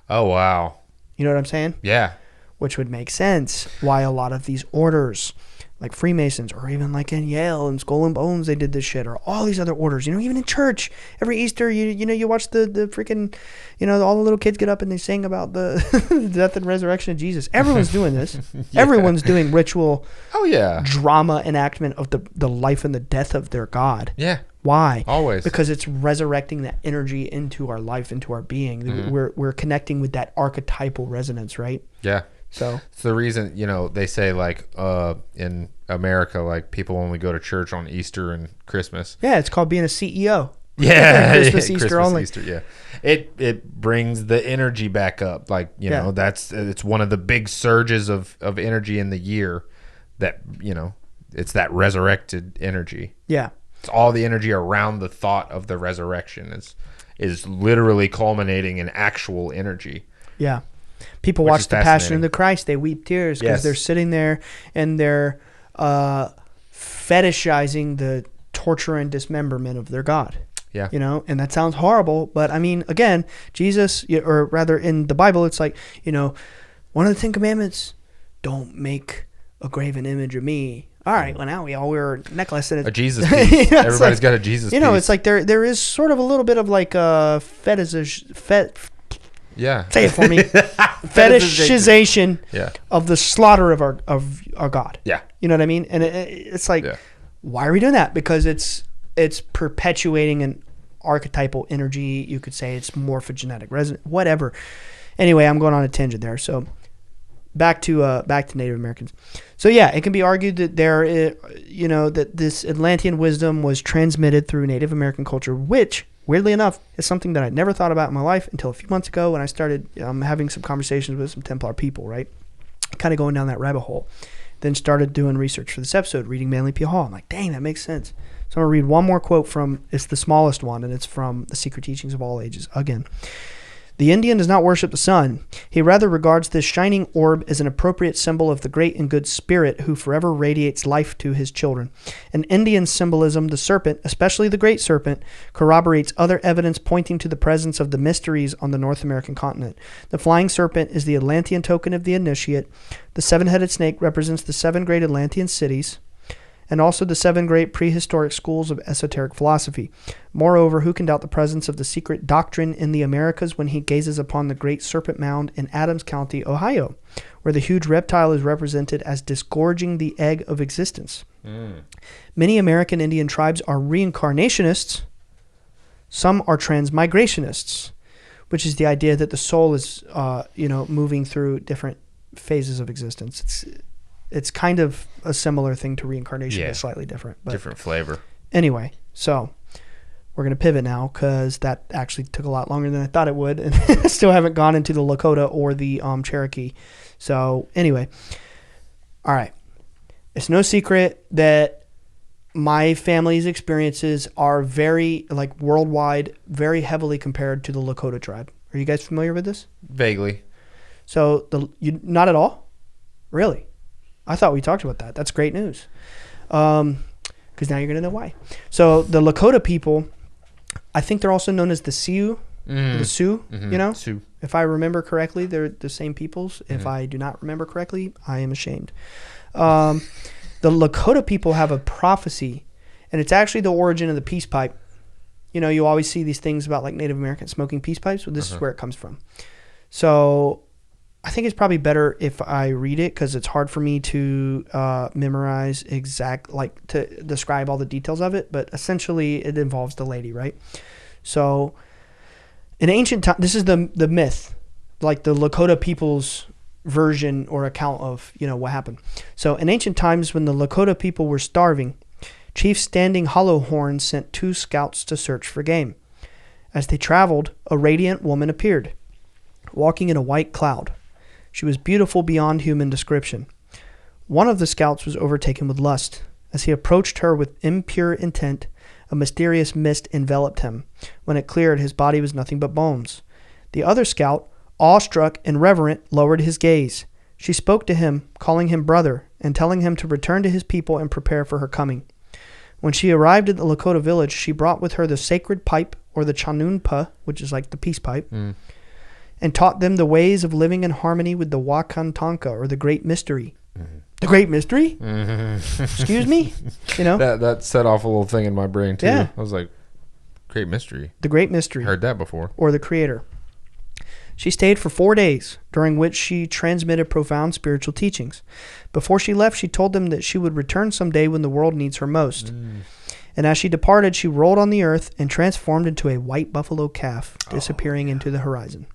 Oh, wow. You know what I'm saying? Yeah. Which would make sense why a lot of these orders, like Freemasons, or even like in Yale and Skull and Bones, they did this shit, or all these other orders, even in church, every Easter, you watch the freaking, all the little kids get up and they sing about the death and resurrection of Jesus. Everyone's doing this. Everyone's doing ritual. Oh, yeah. Drama enactment of the life and the death of their God. Yeah. Why? Always. Because it's resurrecting that energy into our life, into our being. Mm-hmm. We're connecting with that archetypal resonance, right? Yeah. So it's the reason, they say like in America, like people only go to church on Easter and Christmas. Yeah, it's called being a CEO. Yeah. Christmas, Easter only. Easter, yeah. It brings the energy back up. Like, it's one of the big surges of energy in the year that, it's that resurrected energy. Yeah. It's all the energy around the thought of the resurrection is literally culminating in actual energy. Yeah. People watch The Passion of the Christ. They weep tears because they're sitting there and they're fetishizing the torture and dismemberment of their God. Yeah. And that sounds horrible. But I mean, again, Jesus, or rather in the Bible, it's like, one of the 10 Commandments, don't make a graven image of me. All right, well, now we all wear a necklace. And a Jesus piece. Everybody's got a Jesus piece. It's like there is sort of a little bit of like a yeah. Say it for me. Fetishization of the slaughter of our God. Yeah. You know what I mean? And it's like, why are we doing that? Because it's perpetuating an archetypal energy. You could say it's morphogenetic resonance, whatever. Anyway, I'm going on a tangent there. So back to Native Americans. So yeah, it can be argued that that this Atlantean wisdom was transmitted through Native American culture, which weirdly enough is something that I never thought about in my life until a few months ago when I started having some conversations with some Templar people, right? Kind of going down that rabbit hole. Then started doing research for this episode, reading Manly P. Hall. I'm like, dang, that makes sense. So I'm going to read one more quote it's the smallest one, and it's from The Secret Teachings of All Ages. Again, the Indian does not worship the sun. He rather regards this shining orb as an appropriate symbol of the great and good spirit who forever radiates life to his children. In Indian symbolism, the serpent, especially the great serpent, corroborates other evidence pointing to the presence of the mysteries on the North American continent. The flying serpent is the Atlantean token of the initiate. The seven-headed snake represents the 7 great Atlantean cities, and also the 7 great prehistoric schools of esoteric philosophy. Moreover, who can doubt the presence of the secret doctrine in the Americas when he gazes upon the great serpent mound in Adams County, Ohio, where the huge reptile is represented as disgorging the egg of existence? Many American Indian tribes are reincarnationists. Some are transmigrationists, which is the idea that the soul is, moving through different phases of existence. It's kind of a similar thing to reincarnation, but slightly different. But different flavor. Anyway, so we're going to pivot now because that actually took a lot longer than I thought it would. And I still haven't gone into the Lakota or the Cherokee. So anyway, all right. It's no secret that my family's experiences are very, worldwide, very heavily compared to the Lakota tribe. Are you guys familiar with this? Vaguely. So not at all? Really? I thought we talked about that. That's great news. Because now you're going to know why. So the Lakota people, I think they're also known as the Sioux, the Sioux, Sioux. If I remember correctly, they're the same peoples. If I do not remember correctly, I am ashamed. The Lakota people have a prophecy, and it's actually the origin of the peace pipe. You always see these things about Native Americans smoking peace pipes. Well, this is where it comes from. So I think it's probably better if I read it because it's hard for me to memorize to describe all the details of it. But essentially, it involves the lady, right? So in ancient times, this is the myth, the Lakota people's version or account of what happened. So in ancient times, when the Lakota people were starving, Chief Standing Hollowhorn sent 2 scouts to search for game. As they traveled, a radiant woman appeared, walking in a white cloud. She was beautiful beyond human description. One of the scouts was overtaken with lust. As he approached her with impure intent, a mysterious mist enveloped him. When it cleared, his body was nothing but bones. The other scout, awestruck and reverent, lowered his gaze. She spoke to him, calling him brother, and telling him to return to his people and prepare for her coming. When she arrived at the Lakota village, she brought with her the sacred pipe, or the chanunpa, which is like the peace pipe, and taught them the ways of living in harmony with the Wakantanka, or the Great Mystery. The Great Mystery? Excuse me? That set off a little thing in my brain, too. Yeah. I was like, Great Mystery. The Great Mystery. Heard that before. Or the Creator. She stayed for 4 days, during which she transmitted profound spiritual teachings. Before she left, she told them that she would return someday when the world needs her most. And as she departed, she rolled on the earth and transformed into a white buffalo calf, disappearing into the horizon.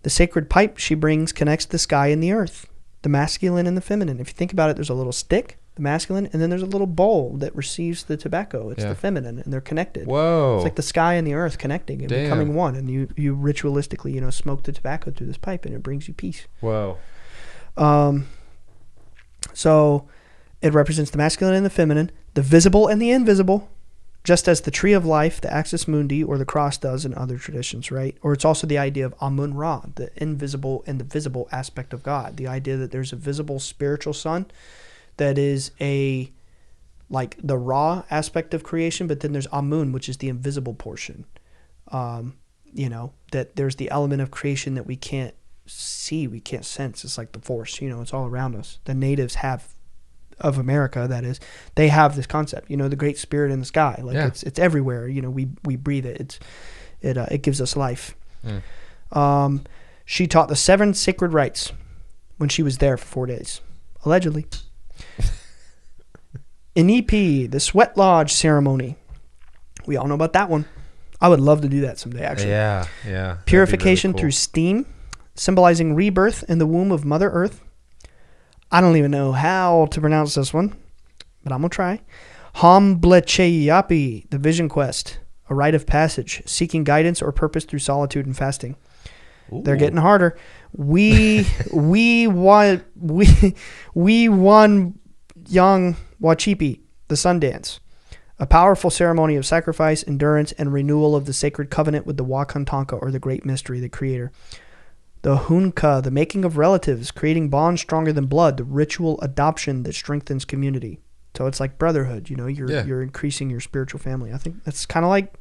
The sacred pipe she brings connects the sky and the earth, the masculine and the feminine. If you think about it, there's a little stick, the masculine, and then there's a little bowl that receives the tobacco. It's the feminine, and they're connected. Whoa. It's like the sky and the earth connecting and becoming one. And you ritualistically, smoke the tobacco through this pipe, and it brings you peace. Whoa. So it represents the masculine and the feminine, the visible and the invisible, just as the tree of life, the axis mundi, or the cross does in other traditions, right? Or it's also the idea of Amun-Ra, the invisible and the visible aspect of God. The idea that there's a visible spiritual sun that is the raw aspect of creation, but then there's Amun, which is the invisible portion. That there's the element of creation that we can't see, we can't sense. It's like the force, it's all around us. The natives of America, that is, they have this concept, the great spirit in the sky. It's everywhere. We breathe it. It gives us life. She taught the 7 sacred rites when she was there for 4 days, allegedly. Inipi, the sweat lodge ceremony. We all know about that one. I would love to do that someday, actually. Yeah. Purification really cool. through steam. symbolizing rebirth in the womb of Mother Earth. I don't even know how to pronounce this one, but I'm going to try. Hamblecheyapi, the vision quest, a rite of passage, seeking guidance or purpose through solitude and fasting. Ooh. They're getting harder. We won Yang Wachipi, the sun dance, a powerful ceremony of sacrifice, endurance, and renewal of the sacred covenant with the Wakantanka, or the great mystery, the creator. The Hunka, the making of relatives, creating bonds stronger than blood, the ritual adoption that strengthens community. So it's like brotherhood, you're increasing your spiritual family. I think that's kind of like,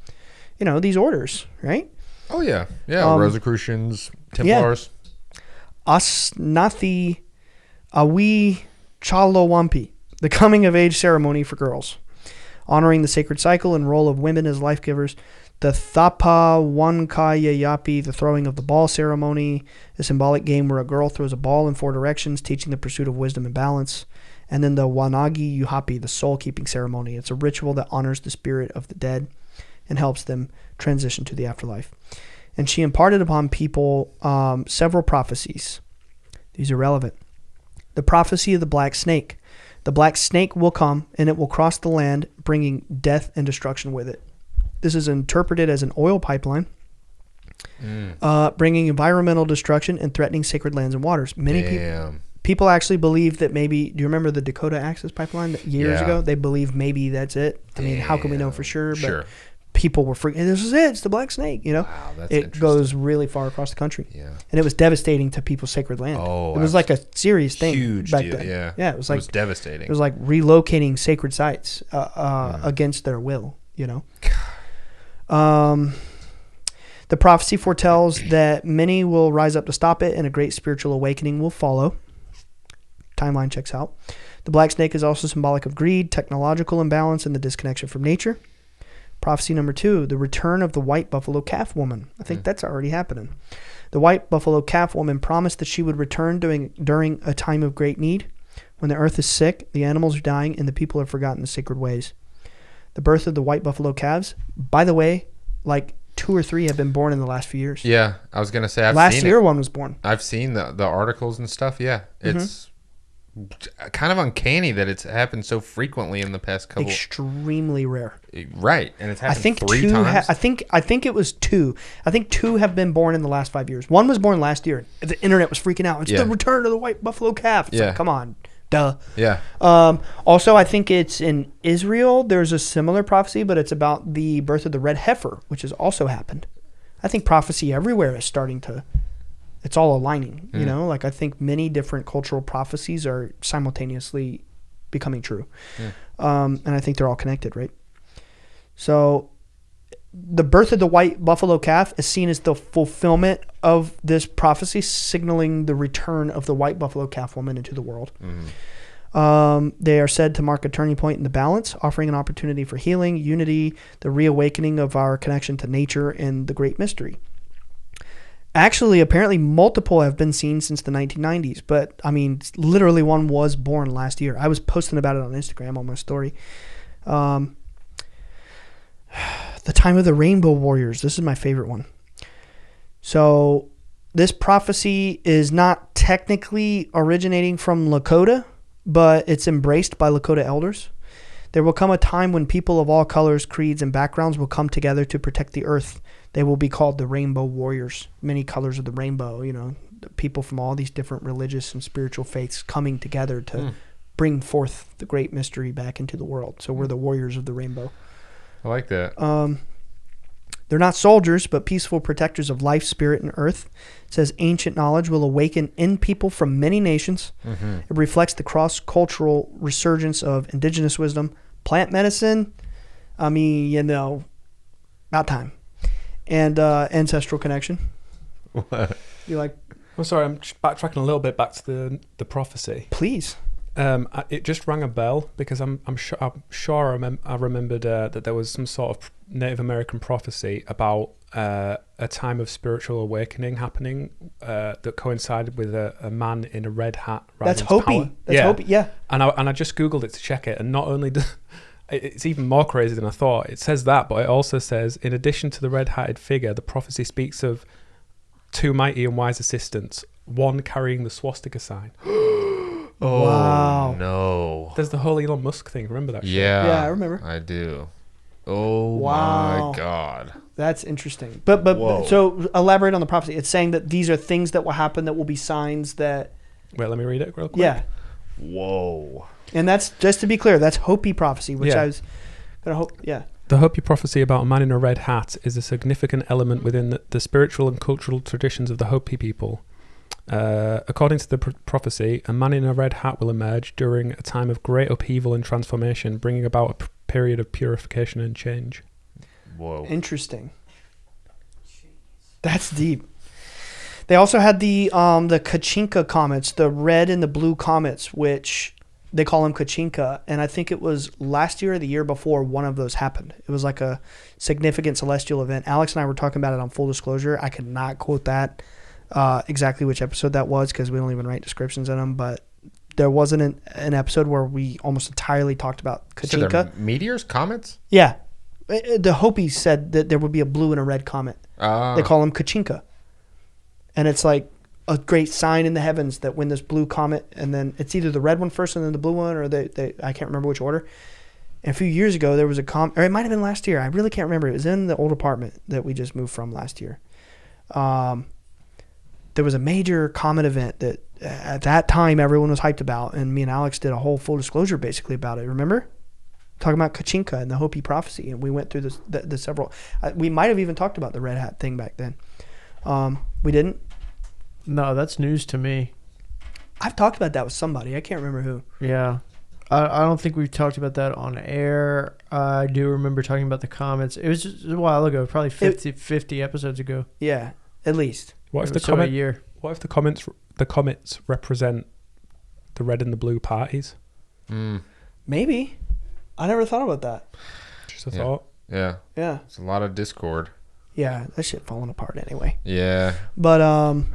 these orders, right? Oh, yeah. Yeah, Rosicrucians, Templars. Yeah. Asnathi Awi Chalowampi, the coming of age ceremony for girls, honoring the sacred cycle and role of women as life givers. The Thapa Wankayayapi, the throwing of the ball ceremony, a symbolic game where a girl throws a ball in 4 directions, teaching the pursuit of wisdom and balance. And then the Wanagi Yuhapi, the soul-keeping ceremony. It's a ritual that honors the spirit of the dead and helps them transition to the afterlife. And she imparted upon people several prophecies. These are relevant. The prophecy of the black snake. The black snake will come, and it will cross the land, bringing death and destruction with it. This is interpreted as an oil pipeline, bringing environmental destruction and threatening sacred lands and waters. Many people actually believe that maybe, do you remember the Dakota Access Pipeline years ago? They believe maybe that's it. I mean, how can we know for sure? But people were freaking, this is it. It's the black snake, Wow, that's it goes really far across the country. Yeah. And it was devastating to people's sacred land. Oh, it was like a serious thing. Huge back deal, then. yeah. Yeah, it was devastating. It was like relocating sacred sites against their will, The prophecy foretells that many will rise up to stop it, and a great spiritual awakening will follow. Timeline checks out. The black snake is also symbolic of greed, technological imbalance, and the disconnection from nature. Prophecy number 2, the return of the white buffalo calf woman. I think that's already happening. The white buffalo calf woman promised that she would return during a time of great need. When the earth is sick, the animals are dying, and the people have forgotten the sacred ways. The birth of the white buffalo calves, by the way, like 2 or 3 have been born in the last few years. Yeah, I was going to say, last year one was born. I've seen the articles and stuff, yeah. It's kind of uncanny that it's happened so frequently in the past couple. Extremely rare. Right, and it's happened 3 times. I think it was 2. I think 2 have been born in the last 5 years. One was born last year. The internet was freaking out. It's the return of the white buffalo calf. It's like, come on. Duh. Yeah. Also, I think it's in Israel. There's a similar prophecy, but it's about the birth of the red heifer, which has also happened. I think prophecy everywhere is starting to, it's all aligning, Like I think many different cultural prophecies are simultaneously becoming true. And I think they're all connected, right? So the birth of the white buffalo calf is seen as the fulfillment of this prophecy, signaling the return of the white buffalo calf woman into the world. They are said to mark a turning point in the balance, offering an opportunity for healing, unity, the reawakening of our connection to nature, and the great mystery. Actually, apparently multiple have been seen since the 1990s, but I mean, literally one was born last year. I was posting about it on Instagram on my story. The time of the rainbow warriors. This is my favorite one. So this prophecy is not technically originating from Lakota, but it's embraced by Lakota elders. There will come a time when people of all colors, creeds, and backgrounds will come together to protect the earth. They will be called the rainbow warriors. Many colors of the rainbow, people from all these different religious and spiritual faiths coming together to bring forth the great mystery back into the world. So we're the warriors of the rainbow. I like that. They're not soldiers, but peaceful protectors of life, spirit, and earth. It says ancient knowledge will awaken in people from many nations. It reflects the cross-cultural resurgence of indigenous wisdom, plant medicine. I mean, about time. And ancestral connection. What? You like? I'm sorry, I'm backtracking a little bit back to the prophecy. Please. It just rang a bell because I'm sure I remembered that there was some sort of Native American prophecy about a time of spiritual awakening happening that coincided with a man in a red hat. That's Hopi. That's Hopi. Yeah. And I just googled it to check it, and not only it's even more crazy than I thought. It says that, but it also says, in addition to the red-hatted figure, the prophecy speaks of 2 mighty and wise assistants, one carrying the swastika sign. Oh, Wow. no. There's the whole Elon Musk thing. Remember that shit? Yeah. I remember. I do. Oh, Wow. my God. That's interesting. But Whoa. so elaborate on the prophecy. It's saying that these are things that will happen that will be signs that. Wait, let me read it real quick. Yeah. Whoa. And that's, just to be clear, that's Hopi prophecy, which Yeah. I was going to hope. Yeah. The Hopi prophecy about a man in a red hat is a significant element within the spiritual and cultural traditions of the Hopi people. According to the prophecy, a man in a red hat will emerge during a time of great upheaval and transformation, bringing about a period of purification and change. Whoa. Interesting. That's deep. They also had the Kachinka comets, the red and the blue comets, which they call them Kachinka. And I think it was last year or the year before one of those happened. It was like a significant celestial event. Alex and I were talking about it on Full Disclosure. I could not quote that exactly which episode that was because we don't even write descriptions in them. But there wasn't an episode where we almost entirely talked about So Kachinka. they're meteors, comets? Yeah. The Hopi said that there would be a blue and a red comet. They call them Kachinka. And it's like a great sign in the heavens that when this blue comet, and then it's either the red one first and then the blue one, or they I can't remember which order. And a few years ago, there was a comet, or it might have been last year. I really can't remember. It was in the old apartment that we just moved from last year. There was a major comet event that at that time everyone was hyped about, and me and Alex did a whole Full Disclosure basically about it. Remember? Talking about Kachinka and the Hopi prophecy, and we went through the several. We might have even talked about the red hat thing back then. We didn't. No, that's news to me. I've talked about that with somebody. I can't remember who. Yeah. I don't think we've talked about that on air. I do remember talking about the comments. It was just a while ago, probably 50 episodes ago. Yeah, at least. What if A year. What if the comets represent the red and the blue parties? Maybe. I never thought about that. Just a thought. Yeah. Yeah. It's a lot of discord. Yeah, that shit falling apart anyway. Yeah. But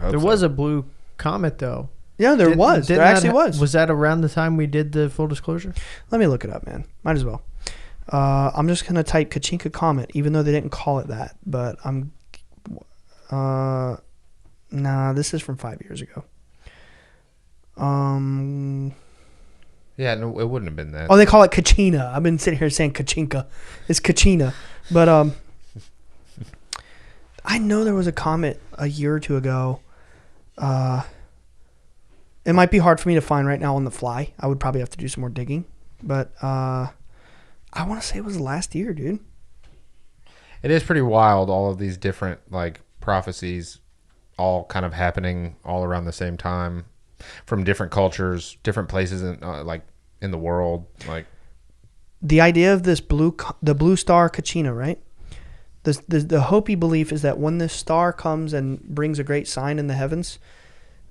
There was a blue comet though. yeah, there was. There actually was. Was that around the time we did the Full Disclosure? Let me look it up, man. Might as well. I'm just gonna type Kachinka comet, even though they didn't call it that. But I'm. Nah, this is from 5 years ago. Yeah, no, it wouldn't have been that. Oh, they call it Kachina. I've been sitting here saying Kachinka. It's Kachina. But I know there was a comet a year or two ago. It might be hard for me to find right now on the fly. I would probably have to do some more digging. But I want to say it was last year, dude. It is pretty wild, all of these different like prophecies all kind of happening all around the same time from different cultures, different places in in the world. Like the idea of this the blue star Kachina, right? The Hopi belief is that when this star comes and brings a great sign in the heavens,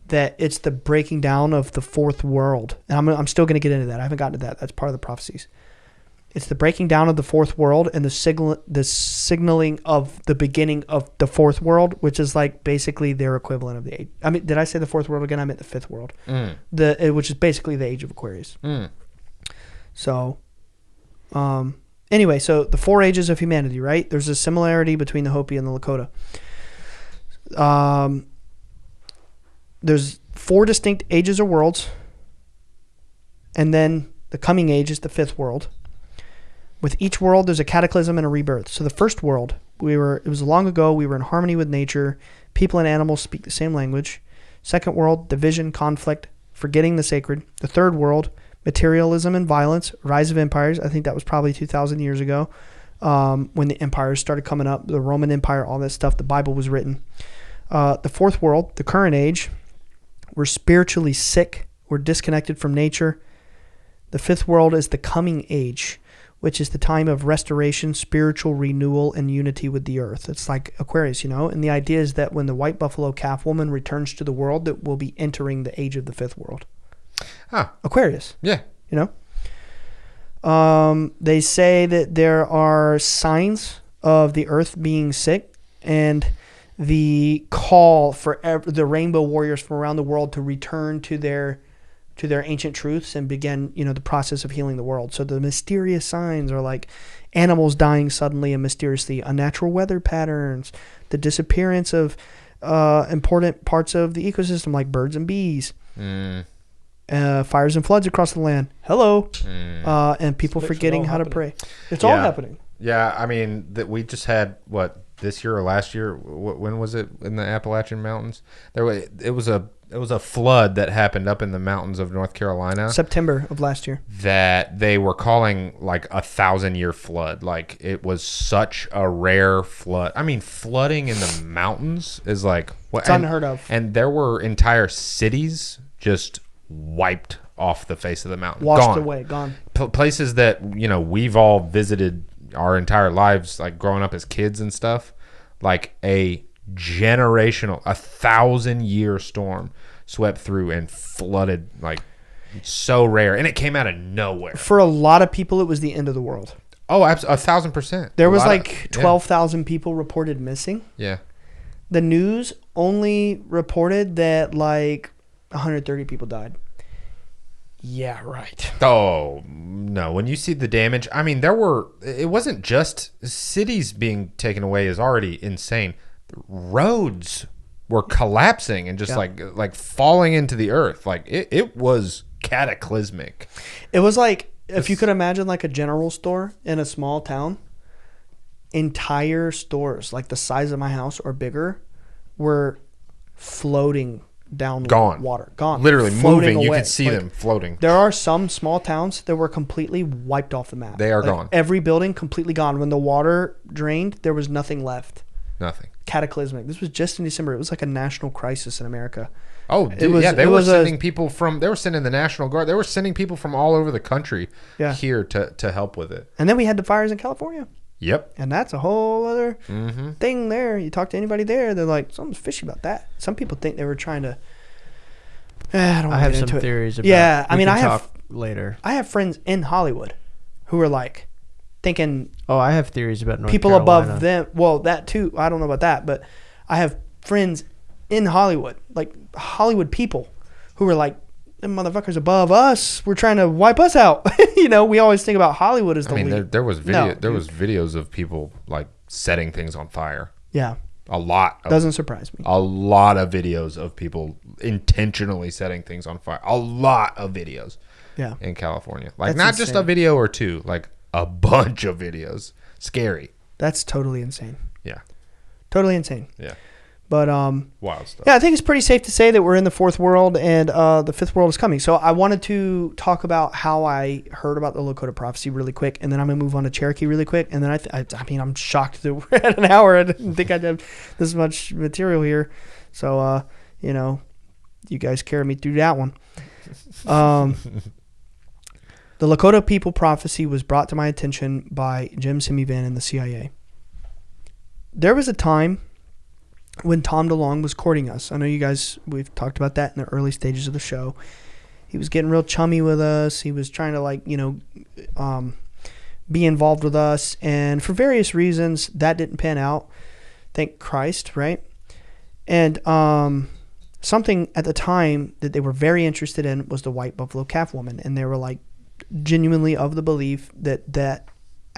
that it's the breaking down of the fourth world. And I'm still going to get into that. I haven't gotten to that. That's part of the prophecies. It's the breaking down of the fourth world and the signaling of the beginning of the fourth world, which is like basically their equivalent of the age. I mean, did I say the fourth world again? I meant the fifth world, which is basically the age of Aquarius. So, anyway, so the 4 ages of humanity, right? There's a similarity between the Hopi and the Lakota. There's 4 distinct ages or worlds, and then the coming age is the fifth world. With each world, there's a cataclysm and a rebirth. So the first world, it was long ago, we were in harmony with nature. People and animals speak the same language. Second world, division, conflict, forgetting the sacred. The third world, materialism and violence, rise of empires. I think that was probably 2,000 years ago when the empires started coming up, the Roman Empire, all that stuff. The Bible was written. The fourth world, the current age, we're spiritually sick. We're disconnected from nature. The fifth world is the coming age, which is the time of restoration, spiritual renewal, and unity with the earth. It's like Aquarius, And the idea is that when the white buffalo calf woman returns to the world, that we'll be entering the age of the fifth world. Aquarius. Yeah. They say that there are signs of the earth being sick and the call for the rainbow warriors from around the world to return to their ancient truths and begin, the process of healing the world. So the mysterious signs are like animals dying suddenly and mysteriously, unnatural weather patterns, the disappearance of important parts of the ecosystem, like birds and bees. Fires and floods across the land. Hello. And people forgetting how to pray. It's all happening. Yeah, I mean, that we just had, this year or last year? When was it in the Appalachian Mountains? It was a flood that happened up in the mountains of North Carolina. September of last year. That they were calling like 1,000-year flood. Like, it was such a rare flood. I mean, flooding in the mountains is like it's unheard of. And there were entire cities just wiped off the face of the mountain. Washed away, gone. Places that, we've all visited our entire lives, like growing up as kids and stuff, like a generational 1,000-year storm swept through and flooded, like, so rare, and it came out of nowhere. For a lot of people, it was the end of the world. Oh, 1,000%. There was like 12,000 people reported missing. Yeah. The news only reported that like 130 people died. Yeah, right. Oh, no. When you see the damage, I mean, it wasn't just cities being taken away is already insane. Roads were collapsing and just like falling into the earth. Like, it was cataclysmic. It was like, if you could imagine like a general store in a small town, entire stores like the size of my house or bigger were floating down water. Gone. Literally floating moving. You away. could see them floating. There are some small towns that were completely wiped off the map. They are gone. Every building completely gone. When the water drained, there was nothing left. Nothing. Cataclysmic. This was just in December. It was like a national crisis in America. Oh, dude, they were sending the National Guard. They were sending people from all over the country here to help with it. And then we had the fires in California. Yep. And that's a whole other thing there. You talk to anybody there, they're like, something's fishy about that. Some people think they were trying to... I have some theories about I have later. I have friends in Hollywood who are like thinking... Oh, I have theories about North people Carolina. above them. Well, that too. I don't know about that. But I have friends in Hollywood, like Hollywood people, who are like, them motherfuckers above us, we're trying to wipe us out. We always think about Hollywood as the lead. There was videos of people like setting things on fire. Yeah. A lot. Doesn't surprise me. A lot of videos of people intentionally setting things on fire. A lot of videos. Yeah. In California. Like, That's not insane. just a video or two, like a bunch of videos. Scary. That's totally insane. Yeah. Totally insane. Yeah. But wild stuff. Yeah, I think it's pretty safe to say that we're in the fourth world and the fifth world is coming. So I wanted to talk about how I heard about the Lakota prophecy really quick, and then I'm gonna move on to Cherokee really quick, and then I mean I'm shocked that we're at an hour. I didn't think I'd have this much material here. So you guys carry me through that one. The Lakota people prophecy was brought to my attention by Jim Simivan and the CIA. There was a time when Tom DeLonge was courting us. I know you guys, we've talked about that in the early stages of the show. He was getting real chummy with us. He was trying to be involved with us. And for various reasons, that didn't pan out. Thank Christ, right? And something at the time that they were very interested in was the white buffalo calf woman. And they were like genuinely of the belief that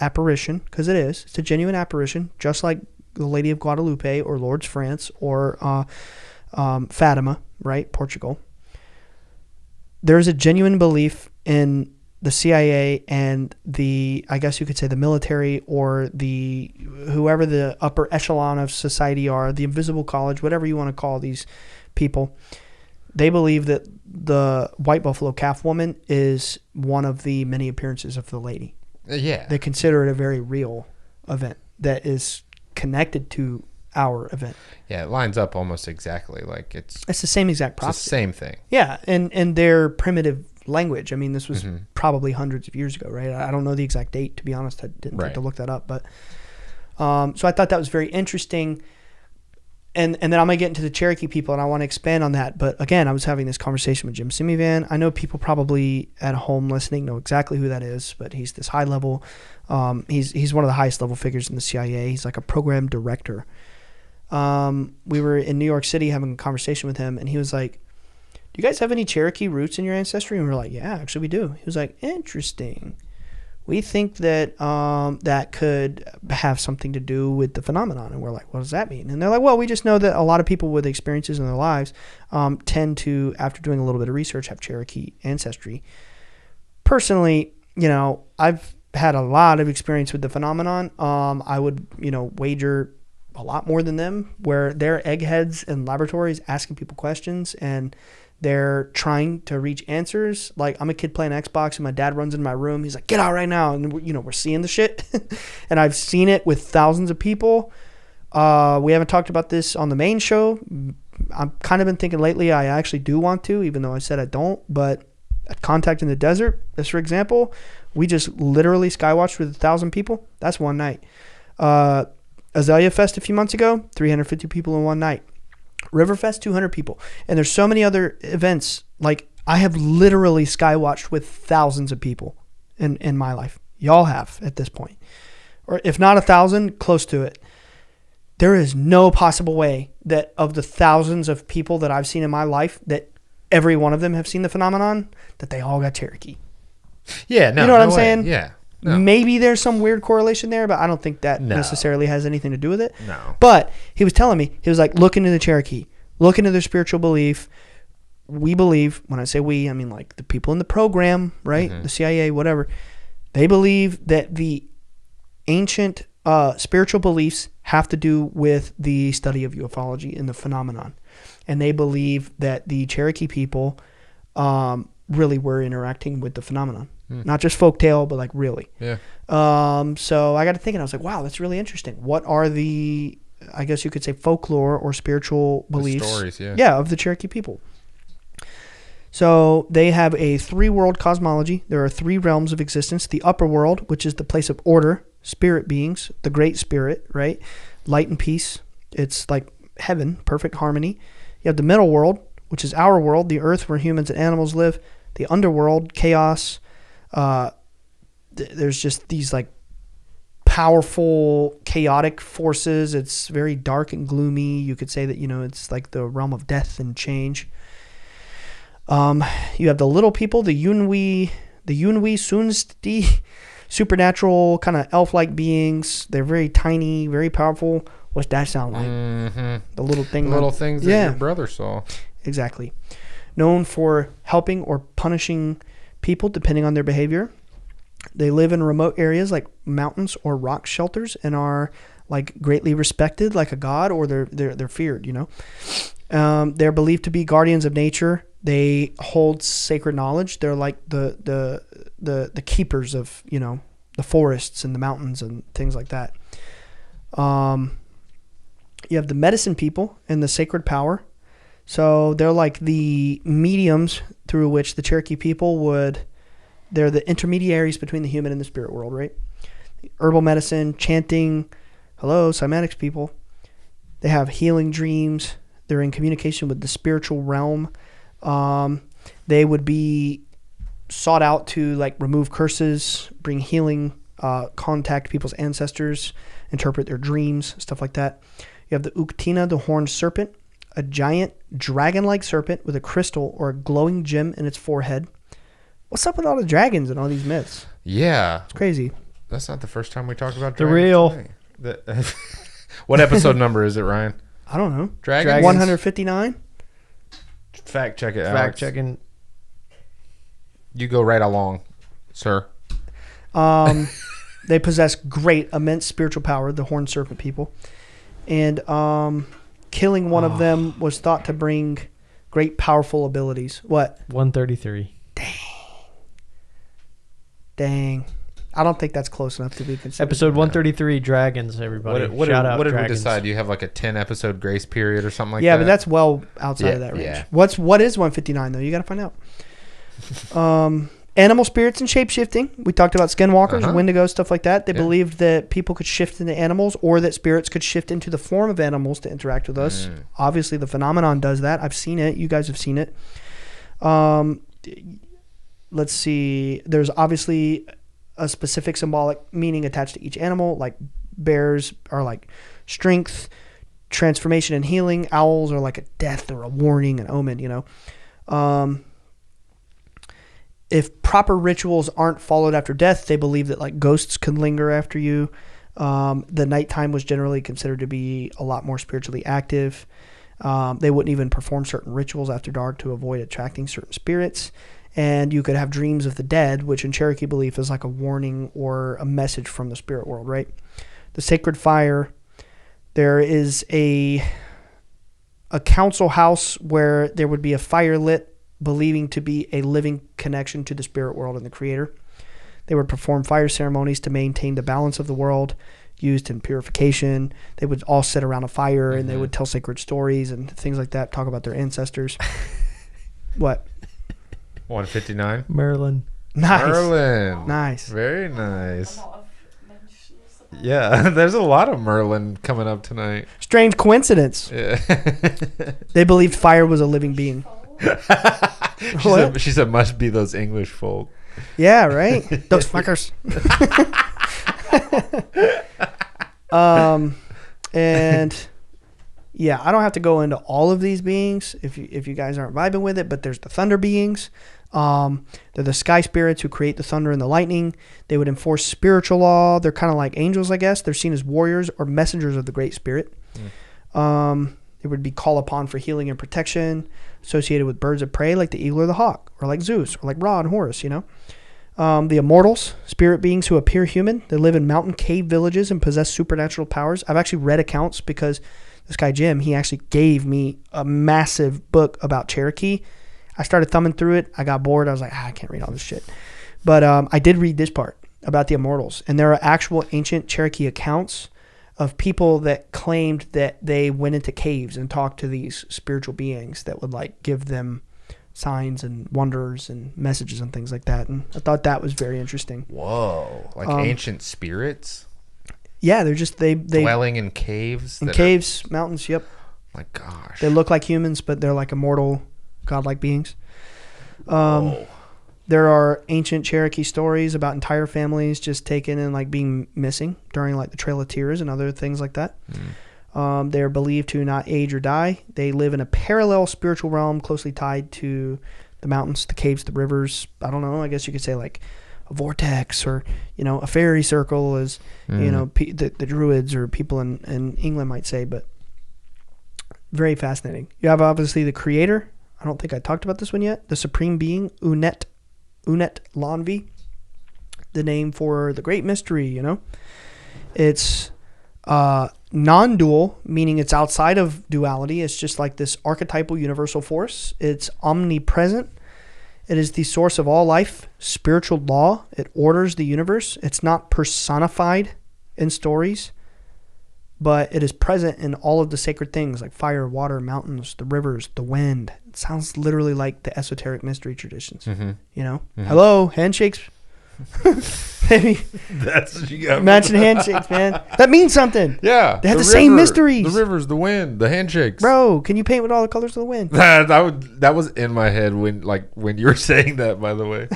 apparition, because it's a genuine apparition, just like the Lady of Guadalupe or Lourdes, France, or Fatima, right, Portugal. There's a genuine belief in the CIA and I guess you could say the military or whoever the upper echelon of society are, the invisible college, whatever you want to call these people. They believe that the white buffalo calf woman is one of the many appearances of the lady. Yeah. They consider it a very real event that is connected to our event. Yeah, it lines up almost exactly. Like it's the same exact prophecy. It's the same thing. Yeah, and their primitive language. I mean, this was probably hundreds of years ago, right? I don't know the exact date, to be honest. I didn't think to look that up, but so I thought that was very interesting. And then I'm gonna get into the Cherokee people, and I want to expand on that. But again, I was having this conversation with Jim Simivan. I know people probably at home listening know exactly who that is, but he's this high level. He's one of the highest level figures in the CIA. He's like a program director. We were in New York City having a conversation with him, and he was like, "Do you guys have any Cherokee roots in your ancestry?" And we were like, "Yeah, actually we do." He was like, "Interesting. we think that that could have something to do with the phenomenon. And we're like, what does that mean? And they're like, well, we just know that a lot of people with experiences in their lives tend to, after doing a little bit of research, have Cherokee ancestry. Personally, I've had a lot of experience with the phenomenon. I would, wager a lot more than them, where they're eggheads in laboratories asking people questions and they're trying to reach answers. Like, I'm a kid playing Xbox and my dad runs into my room. He's like, get out right now. And we're seeing the shit. And I've seen it with thousands of people. We haven't talked about this on the main show. I've kind of been thinking lately I actually do want to, even though I said I don't. But at Contact in the Desert, just for example, we just literally skywatched with 1,000 people. That's one night. Azalea Fest a few months ago, 350 people in one night. Riverfest, 200 people. And there's so many other events. Like, I have literally skywatched with thousands of people in my life. Y'all have at this point. Or if not 1,000, close to it. There is no possible way that of the thousands of people that I've seen in my life, that every one of them have seen the phenomenon, that they all got Cherokee. Yeah, no. You know what I'm way. saying? Yeah. No. Maybe there's some weird correlation there, but I don't think that necessarily has anything to do with it. No. But he was telling me, he was like, look into the Cherokee. Look into their spiritual belief. We believe, when I say we, I mean like the people in the program, right? Mm-hmm. The CIA, whatever. They believe that the ancient spiritual beliefs have to do with the study of ufology and the phenomenon. And they believe that the Cherokee people really were interacting with the phenomenon. Not just folktale, but like really. Yeah. So I got to thinking, I was like, wow, that's really interesting. What are the, I guess you could say, folklore or spiritual beliefs? The stories, yeah. Yeah, of the Cherokee people. So they have a 3-world cosmology. There are 3 realms of existence. The upper world, which is the place of order, spirit beings, the great spirit, right? Light and peace. It's like heaven, perfect harmony. You have the middle world, which is our world, the earth where humans and animals live. The underworld, chaos. There's just these like powerful, chaotic forces. It's very dark and gloomy. You could say that, it's like the realm of death and change. You have the little people, the Yunwi Sunsti, supernatural kind of elf-like beings. They're very tiny, very powerful. What's that sound like? Mm-hmm. The little thing. The little things that your brother saw. Exactly. Known for helping or punishing people depending on their behavior. They live in remote areas like mountains or rock shelters and are like greatly respected like a god, or they're feared, They're believed to be guardians of nature. They hold sacred knowledge. They're like the keepers of, the forests and the mountains and things like that. You have the medicine people and the sacred power. So they're like the mediums through which the Cherokee people they're the intermediaries between the human and the spirit world, right? Herbal medicine, chanting, hello, cymatics people. They have healing dreams. They're in communication with the spiritual realm. They would be sought out to like remove curses, bring healing, contact people's ancestors, interpret their dreams, stuff like that. You have the Uktina, the horned serpent, a giant dragon-like serpent with a crystal or a glowing gem in its forehead. What's up with all the dragons and all these myths? Yeah. It's crazy. That's not the first time we talked about the dragons. real. What episode number is it, Ryan? I don't know. Dragons? 159? Fact check it, Alex. Fact checking. You go right along, sir. They possess great, immense spiritual power, the horned serpent people. And killing one of them was thought to bring great, powerful abilities. What? 133. Dang. I don't think that's close enough to be considered. Episode 133, dragons, everybody. Shout out what did dragons. we decide? Do you have like a 10-episode grace period or something like that? Yeah, but that's well outside of that range. Yeah. What is 159, though? You got to find out. Animal spirits and shape-shifting. We talked about skinwalkers, wendigos, stuff like that. They believed that people could shift into animals or that spirits could shift into the form of animals to interact with us. Obviously, the phenomenon does that. I've seen it. You guys have seen it. Let's see. There's obviously a specific symbolic meaning attached to each animal. Like bears are like strength, transformation, and healing. Owls are like a death or a warning, an omen, if proper rituals aren't followed after death, they believe that like ghosts can linger after you. The nighttime was generally considered to be a lot more spiritually active. They wouldn't even perform certain rituals after dark to avoid attracting certain spirits. And you could have dreams of the dead, which in Cherokee belief is like a warning or a message from the spirit world, right? The sacred fire, there is a council house where there would be a fire lit, believing to be a living connection to the spirit world and the creator. They would perform fire ceremonies to maintain the balance of the world, used in purification. They would all sit around a fire and they would tell sacred stories and things like that, talk about their ancestors. What? 159. Merlin. Nice. Merlin. Nice. Very nice. Yeah, there's a lot of Merlin coming up tonight. Strange coincidence. Yeah. They believed fire was a living being. She said, must be those English folk. Yeah, right? Those fuckers. And yeah, I don't have to go into all of these beings if you guys aren't vibing with it, but there's the thunder beings. They're the sky spirits who create the thunder and the lightning. They would enforce spiritual law. They're kind of like angels, I guess. They're seen as warriors or messengers of the Great Spirit. They would be called upon for healing and protection, associated with birds of prey like the eagle or the hawk, or like Zeus, or like Ra and Horus, you know. The immortals, spirit beings who appear human. They live in mountain cave villages and possess supernatural powers. I've actually read accounts because this guy Jim, he actually gave me a massive book about Cherokee. I started thumbing through it. I got bored. I was like, I can't read all this shit. But I did read this part about the immortals. And there are actual ancient Cherokee accounts of people that claimed that they went into caves and talked to these spiritual beings that would like give them signs and wonders and messages and things like that. And I thought that was very interesting. Whoa. Like ancient spirits? Yeah, they're just they dwelling in caves? Mountains, yep. My gosh. They look like humans, but they're like immortal, godlike beings. There are ancient Cherokee stories about entire families just taken and like being missing during like the Trail of Tears and other things like that. They are believed to not age or die. They live in a parallel spiritual realm closely tied to the mountains, the caves, the rivers. I don't know. I guess you could say like a vortex or, you know, a fairy circle, as, you know, the Druids or people in England might say. But very fascinating. You have obviously the creator. I don't think I talked about this one yet. The supreme being, Unet Lanvi, the name for the great mystery, you know. It's non-dual, meaning it's outside of duality. It's just like this archetypal universal force. It's omnipresent. It is the source of all life, spiritual law. It orders the universe. It's not personified in stories, but it is present in all of the sacred things like fire, water, mountains, the rivers, the wind. It sounds literally like the esoteric mystery traditions, you know? Hello, handshakes. Maybe. That's what you got. Imagine handshakes, man. That means something. Yeah. They have the same mysteries. The rivers, the wind, the handshakes. Bro, can you paint with all the colors of the wind? That was in my head when you were saying that, by the way.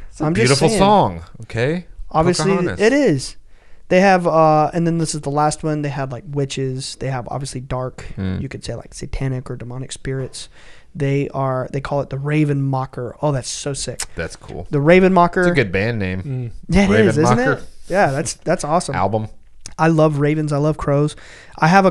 It's a beautiful song, okay? Obviously, it is. They have, and then this is the last one. They have like witches. They have obviously dark, you could say like satanic or demonic spirits. They call it the Raven Mocker. Oh, that's so sick. That's cool. The Raven Mocker. It's a good band name. Yeah, it Raven is, isn't Mocker. it? Yeah, that's awesome. Album. I love ravens. I love crows. I have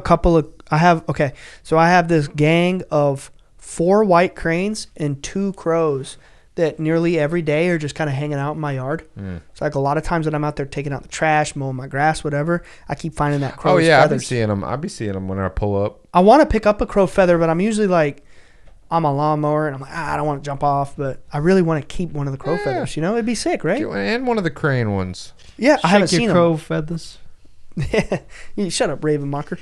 this gang of 4 white cranes and 2 crows that nearly every day are just kind of hanging out in my yard. It's like a lot of times when I'm out there taking out the trash, mowing my grass, whatever, I keep finding that crow's feathers. I'll be seeing them when I pull up. I want to pick up a crow feather, but I'm usually like on my lawnmower and I'm like, I don't want to jump off, but I really want to keep one of the crow feathers. You know, it'd be sick, right? And one of the crane ones. Yeah, I haven't seen crow feathers. You shut up, Raven Mocker.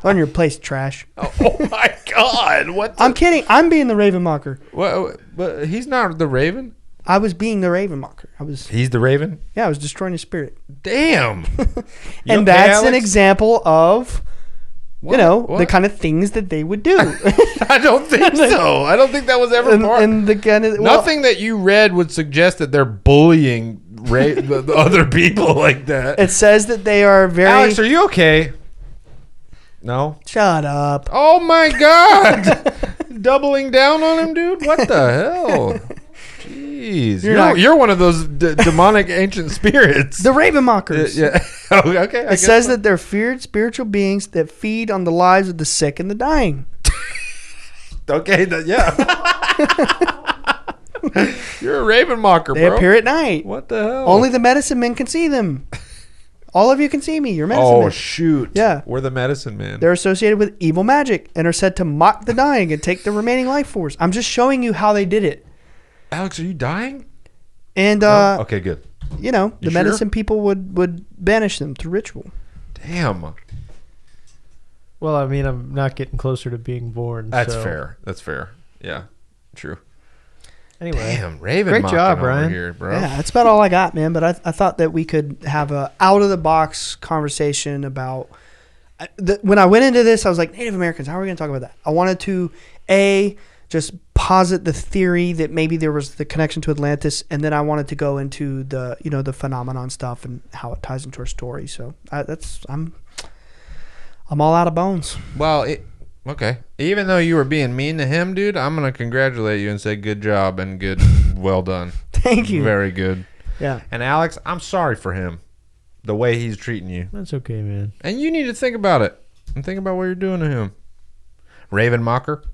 On your place, trash. Oh my God! What? I'm kidding. I'm being the Raven Mocker. Well, but he's not the Raven. I was being the Raven Mocker. He's the Raven. Yeah, I was destroying his spirit. Damn. And that's an example of, the kind of things that they would do. I don't think so. I don't think that was ever part. And the kind of nothing that you read would suggest that they're bullying the other people like that. It says that they are very. Alex, are you okay? No. Shut up. Oh my God. doubling down on him, dude? What the hell? Jeez. You're one of those demonic ancient spirits. The Raven Mockers. Yeah. Oh, okay. It says that they're feared spiritual beings that feed on the lives of the sick and the dying. Okay. Yeah. You're a Raven Mocker, bro. They appear at night. What the hell? Only the medicine men can see them. All of you can see me. You're medicine men. Oh, shoot. Yeah. We're the medicine men. They're associated with evil magic and are said to mock the dying and take the remaining life force. I'm just showing you how they did it. Alex, are you dying? And, No? Okay, good. You know, You the sure? medicine people would banish them through ritual. Damn. Well, I mean, I'm not getting closer to being born. That's so. fair. That's fair. Yeah. True. Anyway, Damn, Raven great mocking job, over Brian. here, bro. Yeah, that's about all I got, man. But I thought that we could have a out-of-the-box conversation about... when I went into this, I was like, Native Americans, how are we going to talk about that? I wanted to, just posit the theory that maybe there was the connection to Atlantis, and then I wanted to go into the, the phenomenon stuff and how it ties into our story. So I'm all out of bones. Well, okay. Even though you were being mean to him, dude, I'm going to congratulate you and say good job and well done. Thank you. Very good. Yeah. And Alex, I'm sorry for him. The way he's treating you. that's okay, man. And you need to think about it. And think about what you're doing to him. Raven Mocker.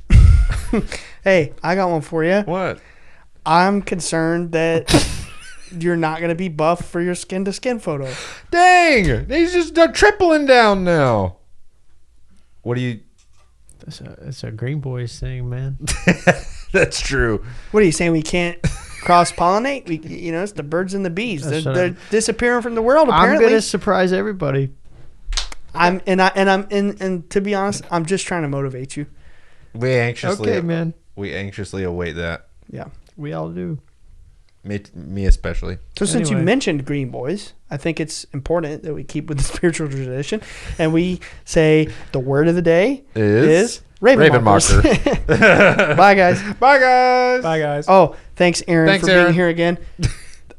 Hey, I got one for you. What? I'm concerned that you're not going to be buff for your skin-to-skin photo. Dang! He's just tripling down now. What do you... It's a Green Boys thing, man. That's true. What are you saying? We can't cross-pollinate? It's the birds and the bees. They're disappearing from the world, apparently. I'm gonna surprise everybody. And to be honest, I'm just trying to motivate you. We anxiously await that. Yeah. We all do. Me especially. So since you Anyway. mentioned Green Boys, I think it's important that we keep with the spiritual tradition, and we say the word of the day is Raven Mocker. Bye, guys. Bye, guys. Bye, guys. Oh, thanks, Aaron, Thanks, for Aaron. being here again.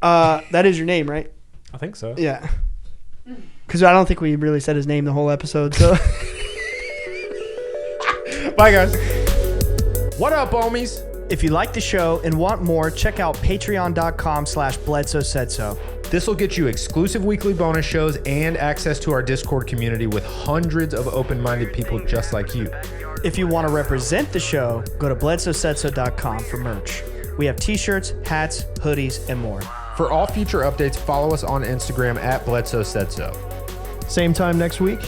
That is your name, right? I think so. Yeah. Because I don't think we really said his name the whole episode. So. Bye, guys. What up, homies? If you like the show and want more, check out patreon.com/Bledsoe said so. This will get you exclusive weekly bonus shows and access to our Discord community with hundreds of open-minded people just like you. If you want to represent the show, go to bledsoesaidso.com for merch. We have t-shirts, hats, hoodies, and more. For all future updates, follow us on Instagram at Bledsoe Said So. Same time next week.